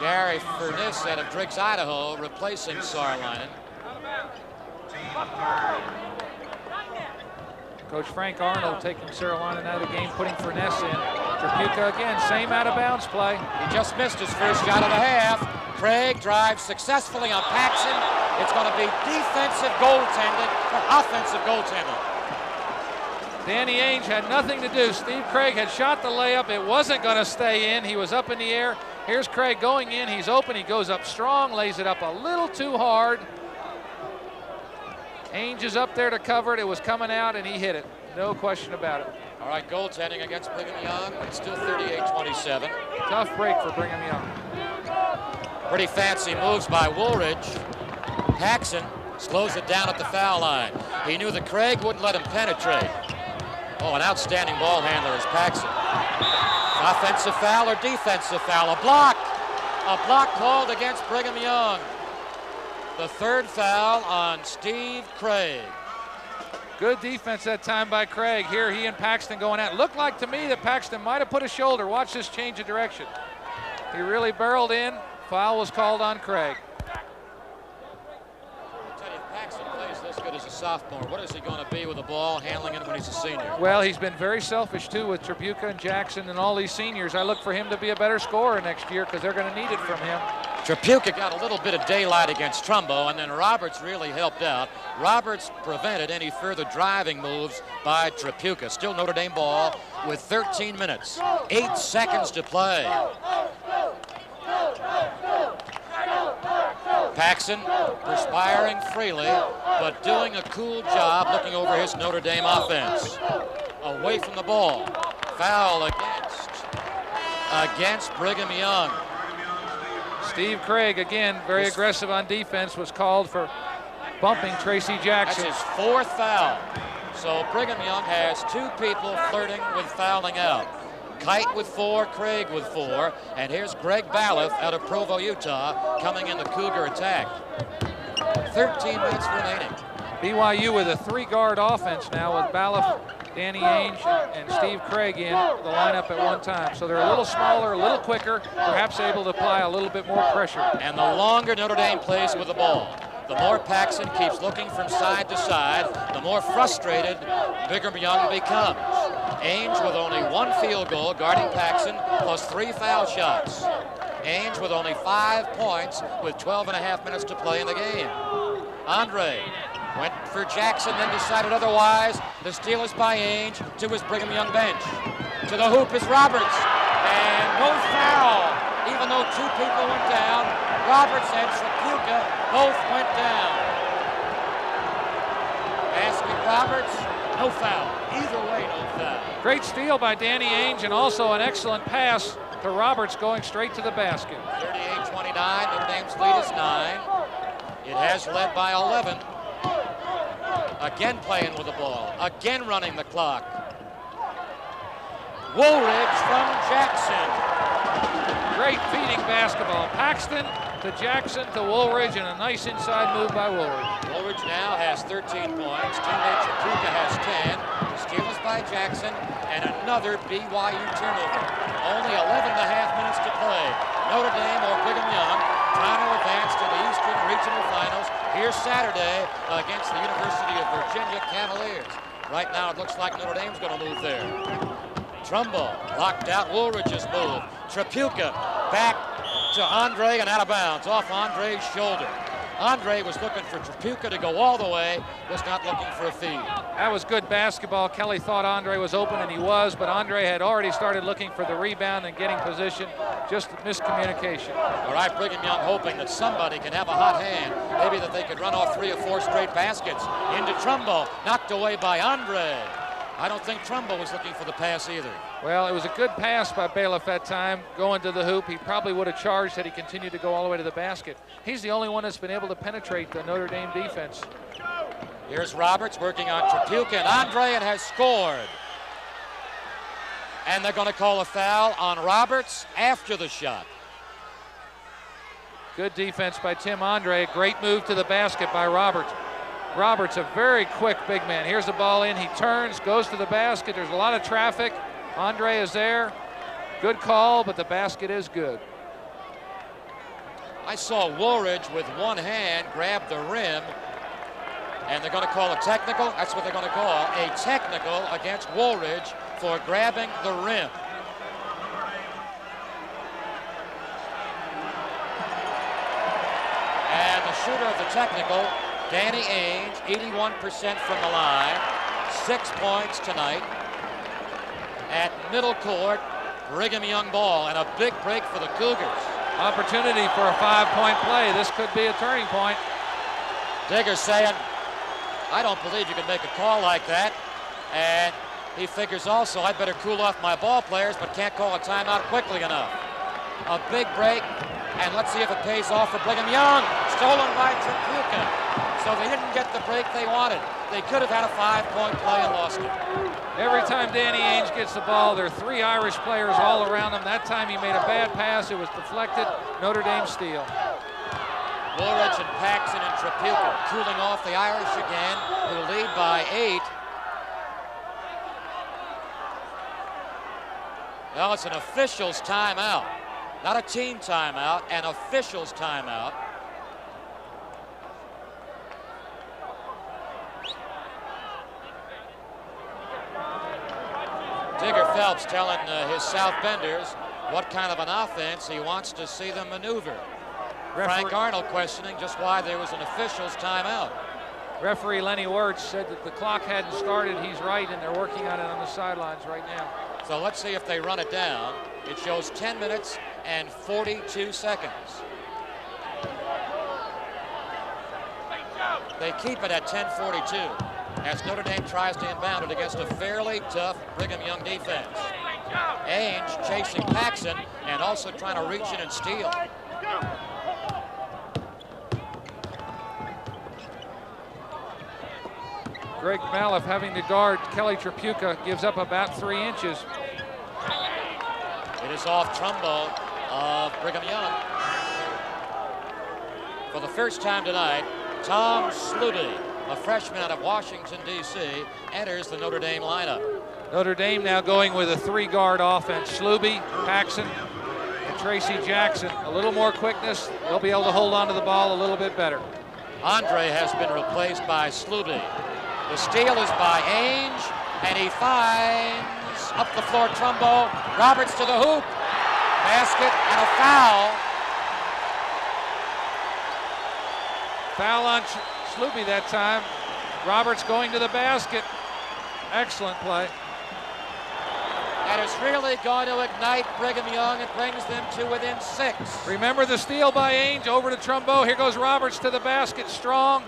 Gary Furness out of Driggs, Idaho, replacing Saarlainen. Coach Frank Arnold taking Saarlainen out of the game, putting Furness in. Tripucka again, same out of bounds play. He just missed his first shot of the half. Craig drives successfully on Paxson. It's going to be defensive goaltending or offensive goaltending. Danny Ainge had nothing to do. Steve Craig had shot the layup. It wasn't going to stay in. He was up in the air. Here's Craig going in. He's open. He goes up strong, lays it up a little too hard. Ainge is up there to cover it. It was coming out, and he hit it. No question about it. All right, goaltending against Brigham Young. It's still 38-27. Tough break for Brigham Young. Pretty fancy moves by Woolridge. Paxson slows it down at the foul line. He knew that Craig wouldn't let him penetrate. Oh, an outstanding ball handler is Paxson. Offensive foul or defensive foul? A block. A block called against Brigham Young. The third foul on Steve Craig. Good defense that time by Craig. Here he and Paxton going at. Looked like to me that Paxton might have put a shoulder. Watch this change of direction. He really barreled in. Foul was called on Craig. I'll tell you, if Paxton plays this good as a sophomore, what is he going to be with the ball, handling it when he's a senior? Well, he's been very selfish too with Tripucka and Jackson and all these seniors. I look for him to be a better scorer next year because they're going to need it from him. Tripucka got a little bit of daylight against Trumbo, and then Roberts really helped out. Roberts prevented any further driving moves by Tripucka. Still Notre Dame ball with 13 minutes, 8 seconds to play. Paxson perspiring freely, but doing a cool job looking over his Notre Dame offense. Away from the ball. Foul against Brigham Young. Steve Craig, again, very aggressive on defense, was called for bumping Tracy Jackson. That's his 4th foul. So Brigham Young has 2 people flirting with fouling out. Kite with 4, Craig with 4, and here's Greg Balloff out of Provo, Utah, coming in the Cougar attack. 13 minutes remaining. BYU with a 3-guard offense now with Balloff, Danny Ainge, and Steve Craig in the lineup at one time. So they're a little smaller, a little quicker, perhaps able to apply a little bit more pressure. And the longer Notre Dame plays with the ball, the more Paxson keeps looking from side to side, the more frustrated Brigham Young becomes. Ainge with only 1 field goal, guarding Paxson, plus 3 foul shots. Ainge with only 5 points with 12.5 minutes to play in the game. Andre went for Jackson, then decided otherwise. The steal is by Ainge to his Brigham Young bench. To the hoop is Roberts, and no foul. Even though 2 people went down, Roberts and Trapuka both went down. Basket Roberts, no foul. Either way, no foul. Great steal by Danny Ainge, and also an excellent pass to Roberts going straight to the basket. 38-29, Notre Dame's lead is 9. It has led by 11. Again playing with the ball, again running the clock. Woolridge from Jackson. Great feeding basketball. Paxton to Jackson to Woolridge, and a nice inside move by Woolridge. Woolridge now has 13 points. Teammate Trapuka has 10. The steal is by Jackson, and another BYU turnover. Only 11.5 minutes to play. Notre Dame or Brigham Young trying to advance to the Eastern Regional Finals here Saturday against the University of Virginia Cavaliers. Right now it looks like Notre Dame's going to move there. Trumbull locked out Woolridge's move. Trapuka back to Andre and out of bounds off Andre's shoulder. Andre was looking for Trapuka to go all the way, was not looking for a feed. That was good basketball. Kelly thought Andre was open, and he was, but Andre had already started looking for the rebound and getting position. Just miscommunication. All right, Brigham Young hoping that somebody can have a hot hand. Maybe that they could run off 3 or 4 straight baskets. Into Trumbull, knocked away by Andre. I don't think Trumbull was looking for the pass either. Well, it was a good pass by Bailiff that time, going to the hoop. He probably would have charged had he continued to go all the way to the basket. He's the only one that's been able to penetrate the Notre Dame defense. Here's Roberts working on Trapuka, and Andre has scored. And they're going to call a foul on Roberts after the shot. Good defense by Tim Andre. Great move to the basket by Roberts. Roberts, a very quick big man. Here's the ball in. He turns, goes to the basket. There's a lot of traffic. Andre is there. Good call, but the basket is good. I saw Woolridge with one hand grab the rim, and they're going to call a technical. That's what they're going to call a technical against Woolridge for grabbing the rim. And the shooter of the technical, Danny Ainge, 81% from the line, 6 points tonight. At middle court, Brigham Young ball, and a big break for the Cougars. Opportunity for a 5-point play. This could be a turning point. Digger's saying, I don't believe you can make a call like that. And he figures also, I'd better cool off my ball players, but can't call a timeout quickly enough. A big break, and let's see if it pays off for Brigham Young. Stolen by Trapuka. So they didn't get the break they wanted. They could have had a 5-point play and lost it. Every time Danny Ainge gets the ball, there are 3 Irish players all around him. That time he made a bad pass. It was deflected. Notre Dame steal. Woolridge and Paxson and Trapuka cooling off the Irish again, who lead by 8. Well, it's an official's timeout. Not a team timeout, an official's timeout. Digger Phelps telling his South Benders what kind of an offense he wants to see them maneuver. Frank Arnold questioning just why there was an official's timeout. Referee Lenny Wirtz said that the clock hadn't started. He's right, and they're working on it on the sidelines right now. So let's see if they run it down. It shows 10 minutes and 42 seconds. They keep it at 10:42 as Notre Dame tries to inbound it against a fairly tough Brigham Young defense. Ainge chasing Paxson and also trying to reach in and steal. Greg Maliff having to guard Kelly Trapuka, gives up about 3 inches. It is off Trumbull of Brigham Young. For the first time tonight, Tom Sluby, a freshman out of Washington, D.C., enters the Notre Dame lineup. Notre Dame now going with a 3-guard offense. Sluby, Paxson, and Tracy Jackson. A little more quickness. They'll be able to hold on to the ball a little bit better. Andre has been replaced by Sluby. The steal is by Ainge, and he finds up the floor Trumbull. Roberts to the hoop. Basket and a foul. Foul on Sluby that time. Roberts going to the basket. Excellent play. That is really going to ignite Brigham Young. It brings them to within 6. Remember the steal by Ainge over to Trumbo. Here goes Roberts to the basket. Strong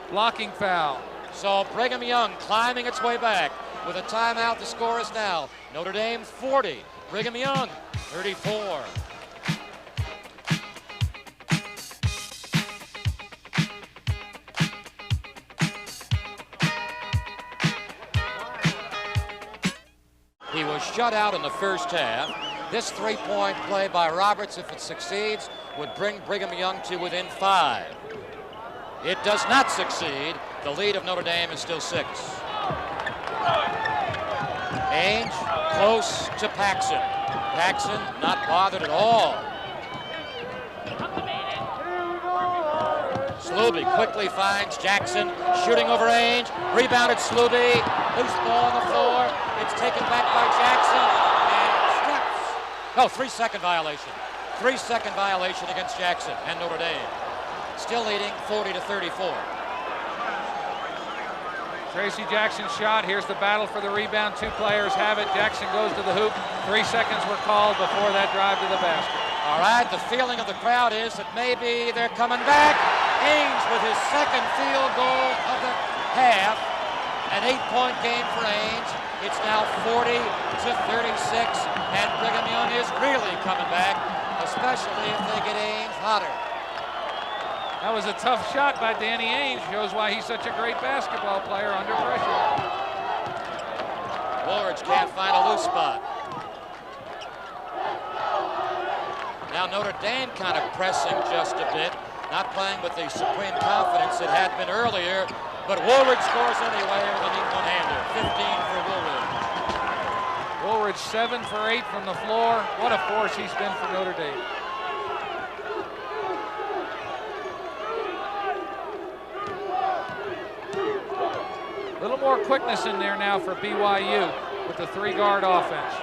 blocking foul. So Brigham Young climbing its way back with a timeout. The score is now Notre Dame 40, Brigham Young 34. He was shut out in the first half. This three-point play by Roberts, if it succeeds, would bring Brigham Young to within 5. It does not succeed. The lead of Notre Dame is still 6. Ainge close to Paxson. Paxson not bothered at all. Sluby quickly finds Jackson, shooting over Ainge. Rebounded Sluby. Loose ball on the floor. It's taken back by Jackson and steps. Oh, 3-second violation. 3-second violation against Jackson and Notre Dame. Still leading 40-34. Tracy Jackson's shot. Here's the battle for the rebound. 2 players have it. Jackson goes to the hoop. 3 seconds were called before that drive to the basket. All right, the feeling of the crowd is that maybe they're coming back. Ainge with his second field goal of the half. An 8-point game for Ainge. It's now 40-36, and Brigham Young is really coming back, especially if they get Ainge hotter. That was a tough shot by Danny Ainge. Shows why he's such a great basketball player under pressure. Woolridge can't find a loose spot. Now Notre Dame kind of pressing just a bit, not playing with the supreme confidence it had been earlier, but Woolridge scores anyway with a neat one-hander. 15 for Woolridge. Woolridge 7 for 8 from the floor. What a force he's been for Notre Dame. A little more quickness in there now for BYU with the 3-guard offense.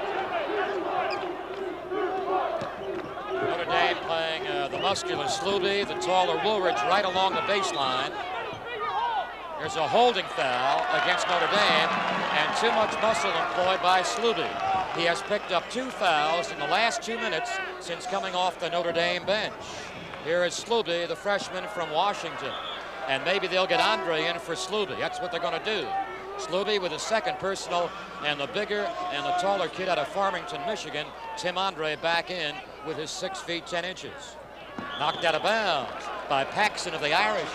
Notre Dame playing the muscular Sluby, the taller Woolridge right along the baseline. There's a holding foul against Notre Dame and too much muscle employed by Sluby. He has picked up 2 fouls in the last 2 minutes since coming off the Notre Dame bench. Here is Sluby, the freshman from Washington. And maybe they'll get Andre in for Sluby. That's what they're going to do. Sluby with his second personal, and the bigger and the taller kid out of Farmington, Michigan, Tim Andre, back in with his 6 feet 10 inches. Knocked out of bounds by Paxson of the Irish.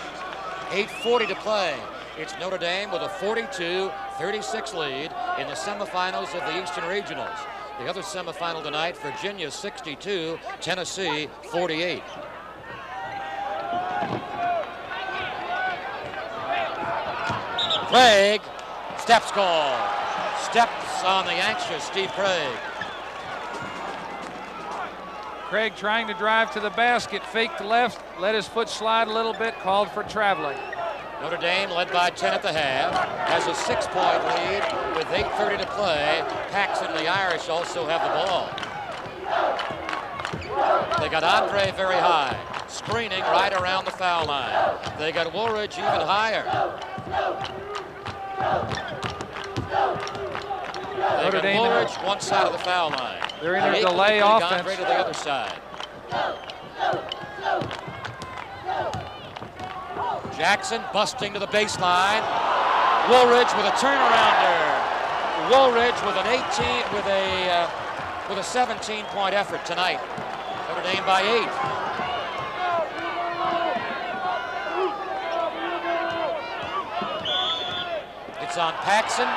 8:40 to play. It's Notre Dame with a 42-36 lead in the semifinals of the Eastern Regionals. The other semifinal tonight, Virginia 62, Tennessee 48. Craig, steps call. Steps on the anxious Steve Craig. Craig trying to drive to the basket, faked left, let his foot slide a little bit, called for traveling. Notre Dame led by 10 at the half, has a 6-point lead with 8:30 to play. Paxson and the Irish also have the ball. They got Andre very high, screening right around the foul line. They got Woolridge even higher. They got Woolridge one side of the foul line. They're in a delay offense. Andre to the other side. Jackson busting to the baseline. Woolridge with a turnarounder. Woolridge with an 17-point effort tonight. Notre Dame by 8. It's on Paxson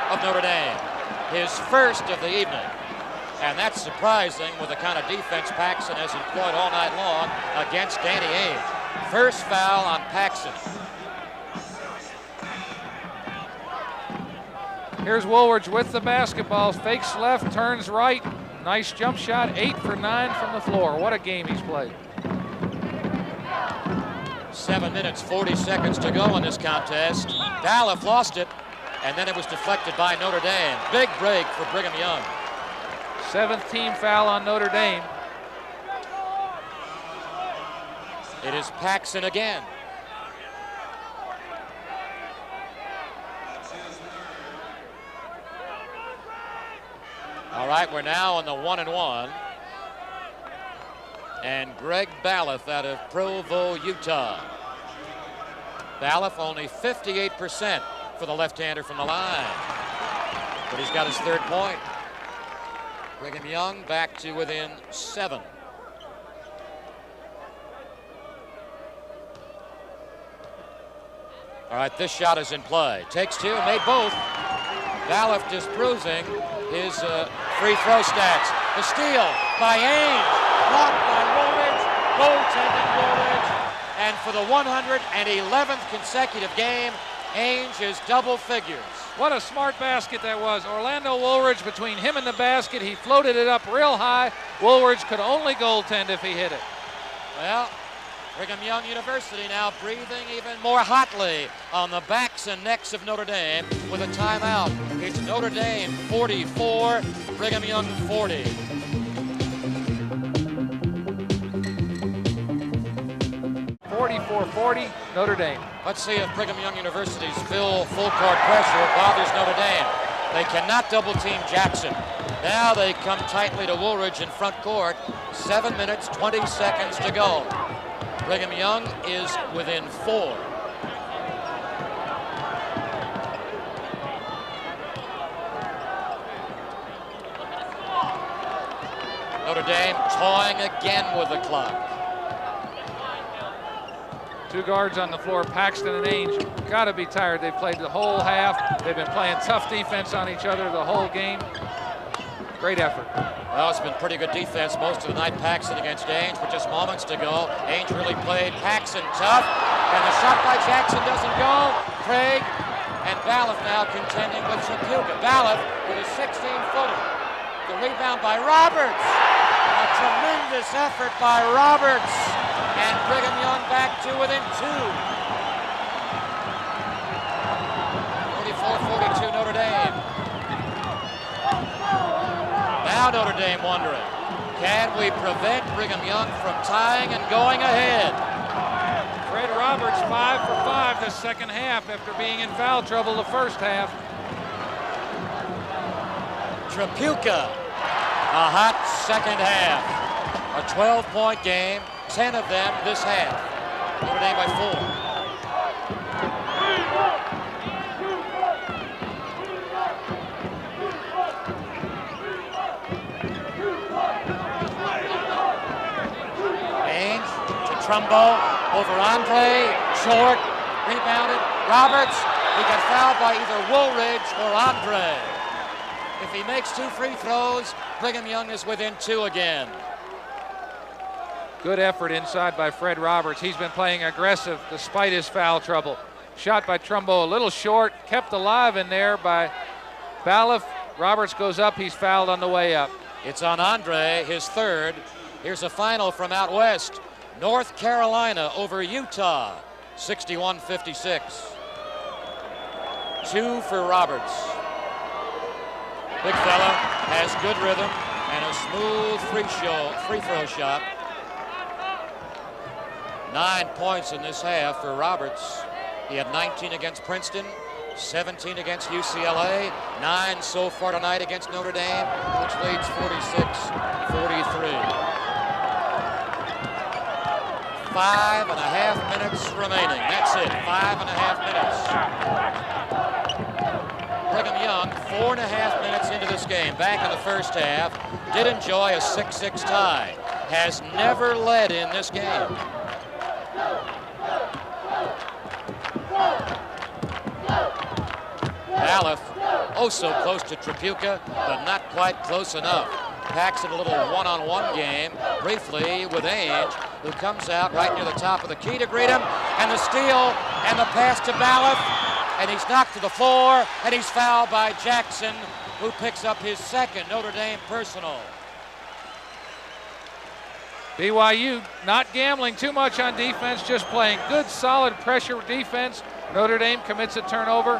of Notre Dame, his first of the evening. And that's surprising with the kind of defense Paxson has employed all night long against Danny Ainge. First foul on Paxson. Here's Woolridge with the basketball, fakes left, turns right. Nice jump shot, 8 for 9 from the floor. What a game he's played. 7 minutes, 40 seconds to go in this contest. Dalif lost it, and then it was deflected by Notre Dame. Big break for Brigham Young. 7th team foul on Notre Dame. It is Paxson again. All right, we're now on the 1-1. And Greg Balloff out of Provo, Utah. Balloff only 58% for the left-hander from the line. But he's got his third point. Brigham Young back to within 7. All right, this shot is in play. Takes 2, made both. Balloff disproven his free throw stats. The steal by Ainge. Blocked by Woolridge, goaltending Woolridge, and for the 111th consecutive game, Ainge is double figures. What a smart basket that was. Orlando Woolridge, between him and the basket, he floated it up real high. Woolridge could only goaltend if he hit it. Well, Brigham Young University now breathing even more hotly on the backs and necks of Notre Dame with a timeout. It's Notre Dame 44, Brigham Young 40. Notre Dame. Let's see if Brigham Young University's full court pressure bothers Notre Dame. They cannot double team Jackson. Now they come tightly to Woolridge in front court. 7 minutes, 20 seconds to go. Brigham Young is within 4. Notre Dame toying again with the clock. 2 guards on the floor, Paxton and Ainge. Got to be tired. They've played the whole half. They've been playing tough defense on each other the whole game. Great effort. Well, it's been pretty good defense most of the night. Paxton against Ainge, but just moments to go. Ainge really played Paxton tough, and the shot by Jackson doesn't go. Craig and Balloff now contending with Trapuka. Balloff with a 16-footer. The rebound by Roberts. A tremendous effort by Roberts. And Brigham Young back to within 2. 44-42 Notre Dame. Now Notre Dame wondering, can we prevent Brigham Young from tying and going ahead? Fred Roberts 5 for 5 the second half after being in foul trouble the first half. Trapuka, a hot second half. A 12-point game, 10 of them this half. Notre Dame by 4. Ainge to Trumbo, over Andre, short, rebounded. Roberts, he got fouled by either Woolridge or Andre. If he makes 2 free throws, Brigham Young is within 2 again. Good effort inside by Fred Roberts. He's been playing aggressive despite his foul trouble. Shot by Trumbo a little short, kept alive in there by Balloff. Roberts goes up, he's fouled on the way up. It's on Andre, his third. Here's a final from out west. North Carolina over Utah, 61-56. 2 for Roberts. Big fella, has good rhythm and a smooth free throw shot. 9 points in this half for Roberts. He had 19 against Princeton, 17 against UCLA, 9 so far tonight against Notre Dame, which leads 46-43. 5.5 minutes remaining. That's it, 5.5 minutes. Brigham Young, 4.5 minutes into this game, back in the first half, did enjoy a 6-6 tie. Has never led in this game. Balloff, oh so close to Trapuka, but not quite close enough. Paxton a little one-on-one game, briefly with Ainge, who comes out right near the top of the key to greet him, and the steal and the pass to Balloff, and he's knocked to the floor, and he's fouled by Jackson, who picks up his second Notre Dame personal. BYU not gambling too much on defense, just playing good, solid pressure defense. Notre Dame commits a turnover.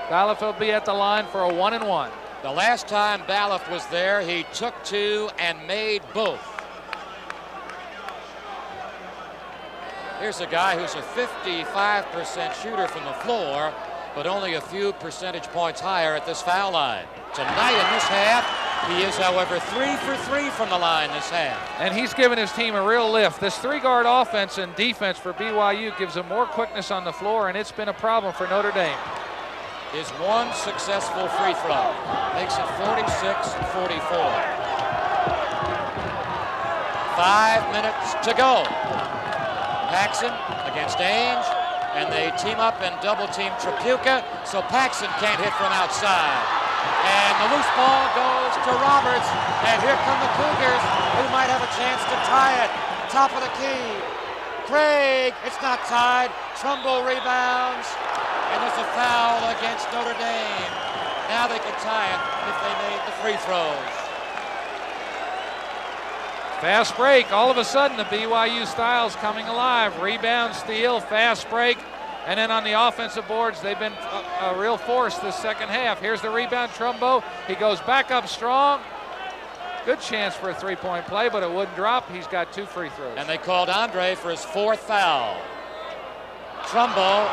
Balloff will be at the line for a 1-and-1. The last time Balloff was there, he took 2 and made both. Here's a guy who's a 55% shooter from the floor. but only a few percentage points higher at this foul line. Tonight in this half, he is, however, 3 for 3 from the line this half. And he's given his team a real lift. This three-guard offense and defense for BYU gives them more quickness on the floor, and it's been a problem for Notre Dame. His one successful free throw makes it 46-44. 5 minutes to go. Paxson against Ainge, and they team up and double-team Tripucka, so Paxson can't hit from outside. And the loose ball goes to Roberts, and here come the Cougars, who might have a chance to tie it. Top of the key. Craig, it's not tied. Trumbo rebounds, and there's a foul against Notre Dame. Now they can tie it if they made the free throws. Fast break. All of a sudden, the BYU style's coming alive. Rebound, steal, fast break. And then on the offensive boards, they've been a real force this second half. Here's the rebound, Trumbo. He goes back up strong. Good chance for a three-point play, but it wouldn't drop. He's got 2 free throws. And they called Andre for his 4th foul. Trumbo,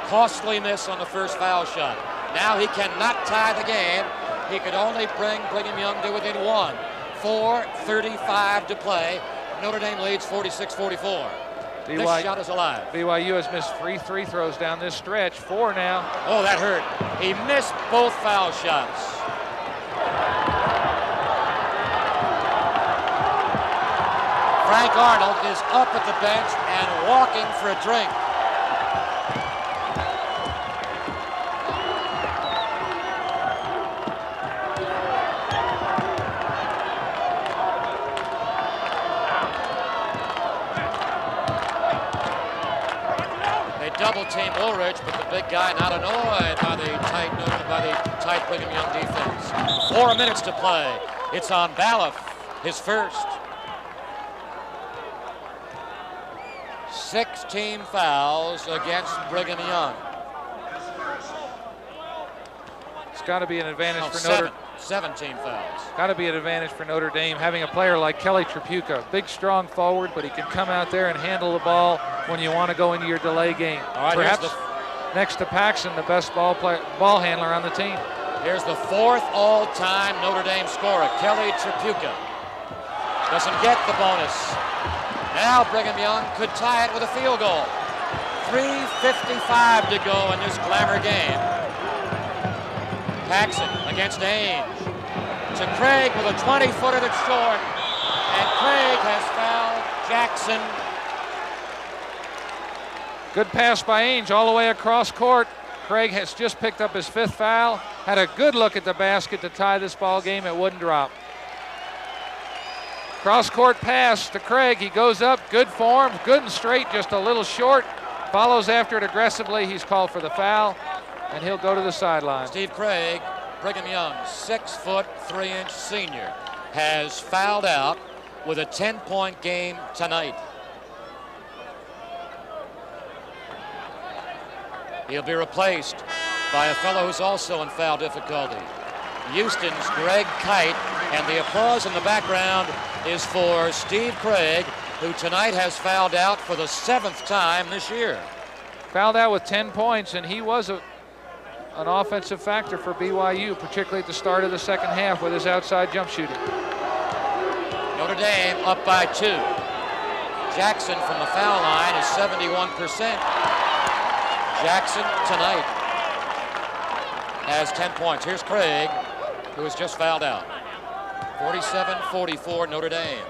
costly miss on the first foul shot. Now he cannot tie the game. He could only bring Brigham Young to within 1. 4:35 to play. Notre Dame leads 46-44. This shot is alive. BYU has missed 3 free throws down this stretch. 4 now. Oh, that hurt. He missed both foul shots. Frank Arnold is up at the bench and walking for a drink. Double team Ulrich, but the big guy not annoyed by the tight Brigham Young defense. 4 minutes to play. It's on Baloff, his first. 6 team fouls against Brigham Young. It's got to be an advantage for Notre Dame. 17 fouls. Got to be an advantage for Notre Dame having a player like Kelly Tripucka, big, strong forward, but he can come out there and handle the ball when you want to go into your delay game. All right, perhaps next to Paxson, the best ball handler on the team. Here's the 4th all-time Notre Dame scorer, Kelly Tripucka. Doesn't get the bonus. Now Brigham Young could tie it with a field goal. 3:55 to go in this glamour game. Paxson against Ainge. To Craig with a 20-footer that's short. And Craig has fouled Jackson. Good pass by Ainge all the way across court. Craig has just picked up his 5th foul. Had a good look at the basket to tie this ball game. It wouldn't drop. Cross-court pass to Craig. He goes up, good form, good and straight, just a little short. Follows after it aggressively. He's called for the foul, and he'll go to the sideline. Steve Craig, Brigham Young, 6', 3" senior, has fouled out with a 10-point game tonight. He'll be replaced by a fellow who's also in foul difficulty. Houston's Greg Kite, and the applause in the background is for Steve Craig, who tonight has fouled out for the 7th time this year. Fouled out with 10 points, and he was an offensive factor for BYU, particularly at the start of the second half with his outside jump shooting. Notre Dame up by 2. Jackson from the foul line is 71%. Jackson tonight has 10 points. Here's Craig, who has just fouled out. 47-44 Notre Dame.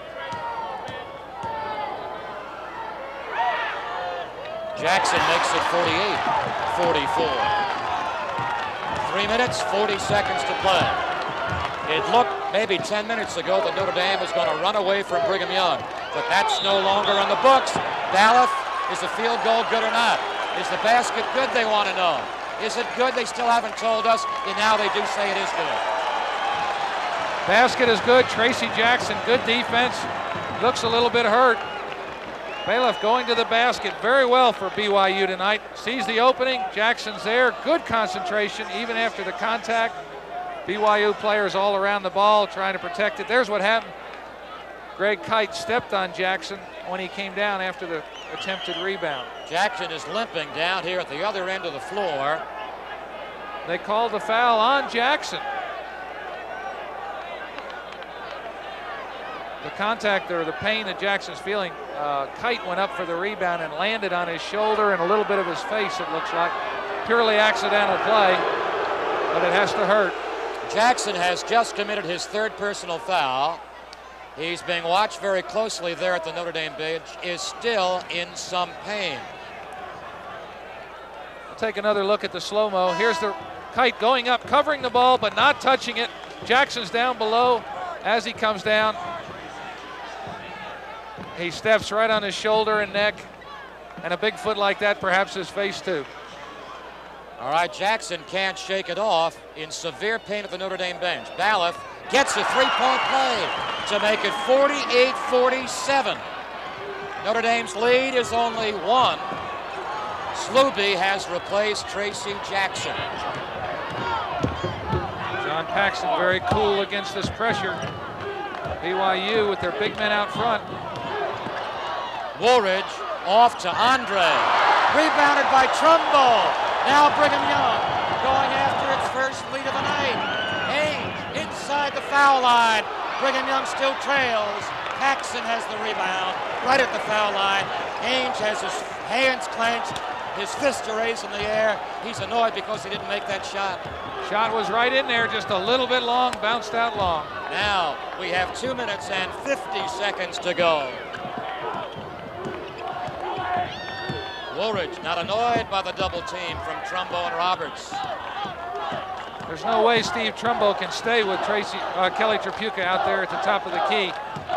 Jackson makes it 48-44. 3 minutes, 40 seconds to play. It looked maybe 10 minutes ago that Notre Dame was going to run away from Brigham Young, but that's no longer on the books. Baloff, is the field goal good or not? Is the basket good? They want to know. Is it good? They still haven't told us, and now they do say it is good. Basket is good. Tracy Jackson, good defense. Looks a little bit hurt. Baloff going to the basket very well for BYU tonight. Sees the opening. Jackson's there. Good concentration even after the contact. BYU players all around the ball trying to protect it. There's what happened. Greg Kite stepped on Jackson when he came down after the attempted rebound. Jackson is limping down here at the other end of the floor. They called the foul on Jackson. The contact or the pain that Jackson's feeling, Kite went up for the rebound and landed on his shoulder and a little bit of his face, it looks like. Purely accidental play, but it has to hurt. Jackson has just committed his third personal foul. He's being watched very closely there at the Notre Dame bench, is still in some pain. We'll take another look at the slow-mo. Here's the Kite going up, covering the ball, but not touching it. Jackson's down below as he comes down. He steps right on his shoulder and neck, and a big foot like that, perhaps his face too. All right, Jackson can't shake it off, in severe pain at the Notre Dame bench. Baloff gets a three-point play to make it 48-47. Notre Dame's lead is only one. Sluby has replaced Tracy Jackson. John Paxson very cool against this pressure. BYU with their big men out front. Woolridge off to Andre. Rebounded by Trumbo. Now Brigham Young going after its first lead of the night. Ainge inside the foul line. Brigham Young still trails. Paxson has the rebound right at the foul line. Ainge has his hands clenched, his fists are raised in the air. He's annoyed because he didn't make that shot. Shot was right in there, just a little bit long, bounced out long. Now we have 2 minutes and 50 seconds to go. Woolridge not annoyed by the double team from Trumbo and Roberts. There's no way Steve Trumbo can stay with Kelly Tripucka out there at the top of the key.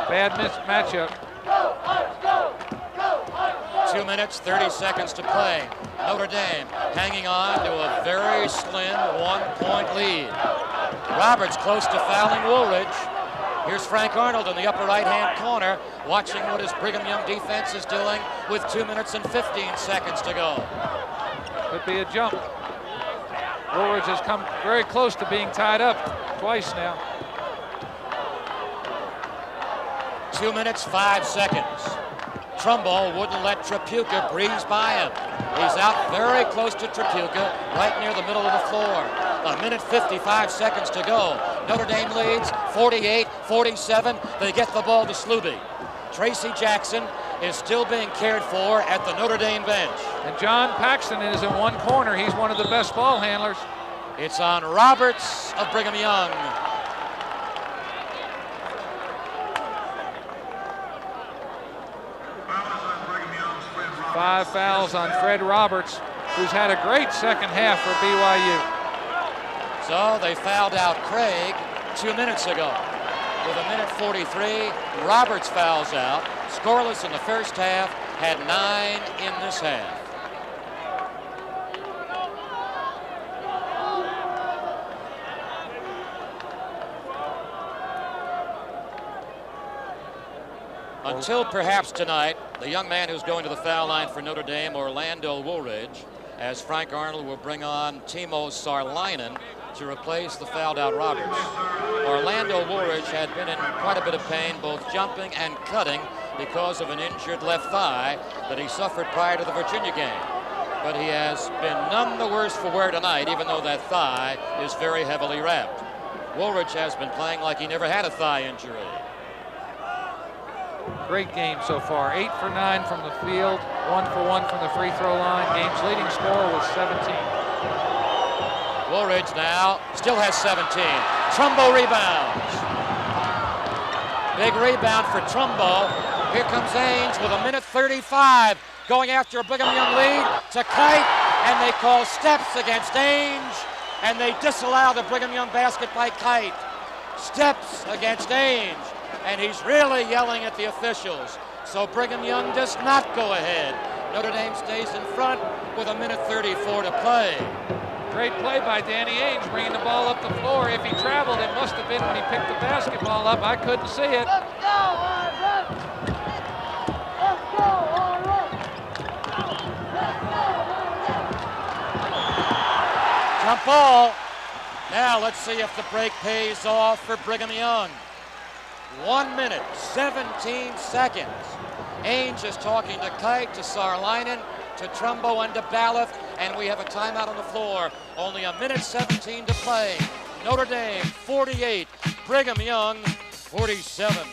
Bad matchup. 2 minutes, 30 seconds to play. Notre Dame hanging on to a very slim 1-point lead. Roberts close to fouling Woolridge. Here's Frank Arnold in the upper right-hand corner, watching what his Brigham Young defense is doing with 2 minutes and 15 seconds to go. Could be a jump. Woolridge has come very close to being tied up twice now. 2 minutes, 5 seconds. Trumbo wouldn't let Tripucka breeze by him. He's out very close to Tripucka, right near the middle of the floor. A minute 55 seconds to go. Notre Dame leads 48-47. They get the ball to Sluby. Tracy Jackson is still being cared for at the Notre Dame bench. And John Paxson is in one corner. He's one of the best ball handlers. It's on Roberts of Brigham Young. Five fouls on Fred Roberts, who's had a great second half for BYU. So they fouled out Craig 2 minutes ago. With a minute 43, Roberts fouls out. Scoreless in the first half, had 9 in this half. Until perhaps tonight, the young man who's going to the foul line for Notre Dame, Orlando Woolridge, as Frank Arnold will bring on Timo Sarlainen to replace the fouled out Roberts. Orlando Woolridge had been in quite a bit of pain, both jumping and cutting, because of an injured left thigh that he suffered prior to the Virginia game. But he has been none the worse for wear tonight, even though that thigh is very heavily wrapped. Woolridge has been playing like he never had a thigh injury. Great game so far. 8 for 9 from the field, 1 for 1 from the free throw line. Game's leading scorer was 17. Woolridge now still has 17. Trumbo rebounds. Big rebound for Trumbo. Here comes Ainge with a minute 35 going after a Brigham Young lead to Kite, and they call steps against Ainge, and they disallow the Brigham Young basket by Kite. Steps against Ainge. And he's really yelling at the officials. So Brigham Young does not go ahead. Notre Dame stays in front with a minute 34 to play. Great play by Danny Ainge, bringing the ball up the floor. If he traveled, it must have been when he picked the basketball up. I couldn't see it. Let's go, Auburn! Let's go, Auburn! Jump ball. Now let's see if the break pays off for Brigham Young. 1 minute, 17 seconds. Ainge is talking to Kite, to Sarlainen, to Trumbo, and to Baloff, and we have a timeout on the floor. Only a minute 17 to play. Notre Dame 48, Brigham Young 47.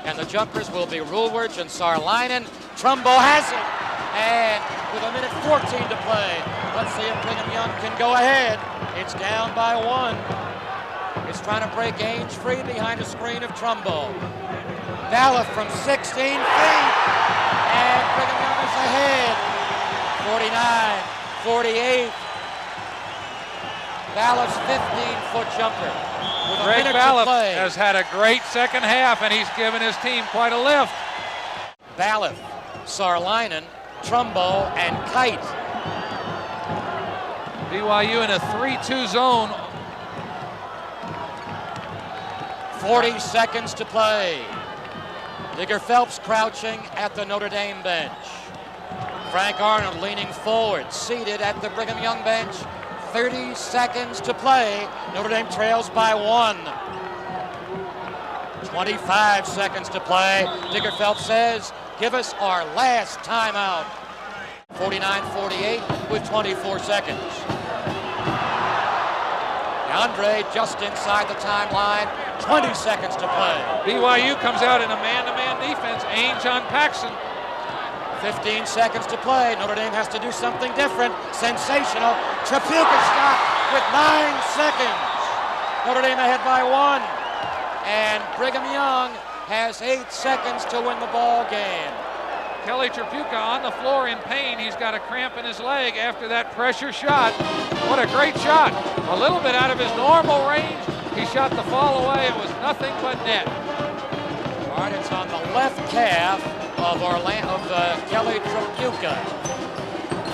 And the jumpers will be Woolwich and Sarlinen. Trumbo has it. And with a minute 14 to play, let's see if Brigham Young can go ahead. It's down by 1. It's trying to break Ainge free behind a screen of Trumbo. Ballot from 16 feet. And Brigham Young is ahead. 49, 48. Ballot's 15-foot jumper. Greg Ballot has had a great second half, and he's given his team quite a lift. Ballot, Sarlinen, Trumbo, and Kite. BYU in a 3-2 zone. 40 seconds to play. Digger Phelps crouching at the Notre Dame bench. Frank Arnold leaning forward, seated at the Brigham Young bench. 30 seconds to play. Notre Dame trails by 1. 25 seconds to play. Digger Phelps says, give us our last timeout. 49-48 with 24 seconds. DeAndre just inside the timeline. 20 seconds to play. BYU comes out in a man-to-man defense. Ainge on Paxson. 15 seconds to play. Notre Dame has to do something different. Sensational. Trapuka shot with 9 seconds. Notre Dame ahead by 1. And Brigham Young has 8 seconds to win the ball game. Kelly Trapuka on the floor in pain. He's got a cramp in his leg after that pressure shot. What a great shot. A little bit out of his normal range. He shot the fall away. It was nothing but net. All right, it's on the left calf of Kelly Trapuka.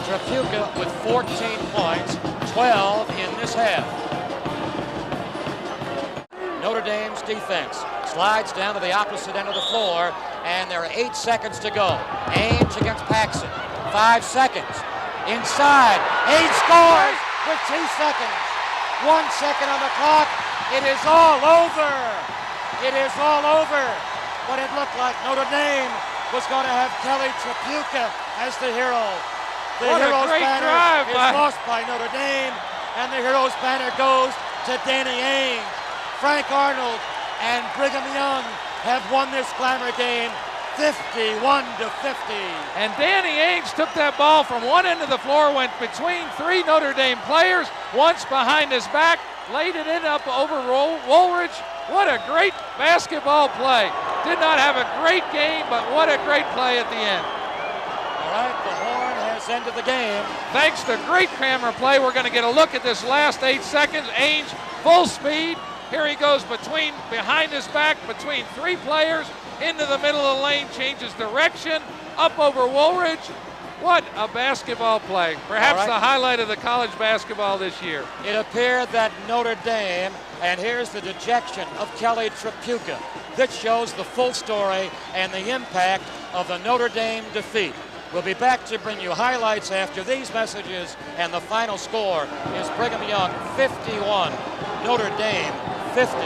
Trapuka with 14 points, 12 in this half. Notre Dame's defense slides down to the opposite end of the floor, and there are 8 seconds to go. Ainge against Paxson, 5 seconds. Inside, Ainge scores with 2 seconds. 1 second on the clock. It is all over. It is all over. What it looked like Notre Dame was going to have Kelly Trapuka as the hero. The hero's banner is lost by Notre Dame, and the hero's banner goes to Danny Ainge. Frank Arnold and Brigham Young have won this glamour game 51-50. And Danny Ainge took that ball from one end of the floor, went between 3 Notre Dame players, once behind his back, laid it in up over Woolwich. What a great basketball play. Did not have a great game, but what a great play at the end. All right, the horn has ended the game. Thanks to great camera play, we're going to get a look at this last 8 seconds. Ainge, full speed. Here he goes behind his back, between 3 players, into the middle of the lane, changes direction, up over Woolwich. What a basketball play. Perhaps the highlight of the college basketball this year. It appeared that Notre Dame, and here's the dejection of Kelly Trapuka. This shows the full story and the impact of the Notre Dame defeat. We'll be back to bring you highlights after these messages, and the final score is Brigham Young 51, Notre Dame 50.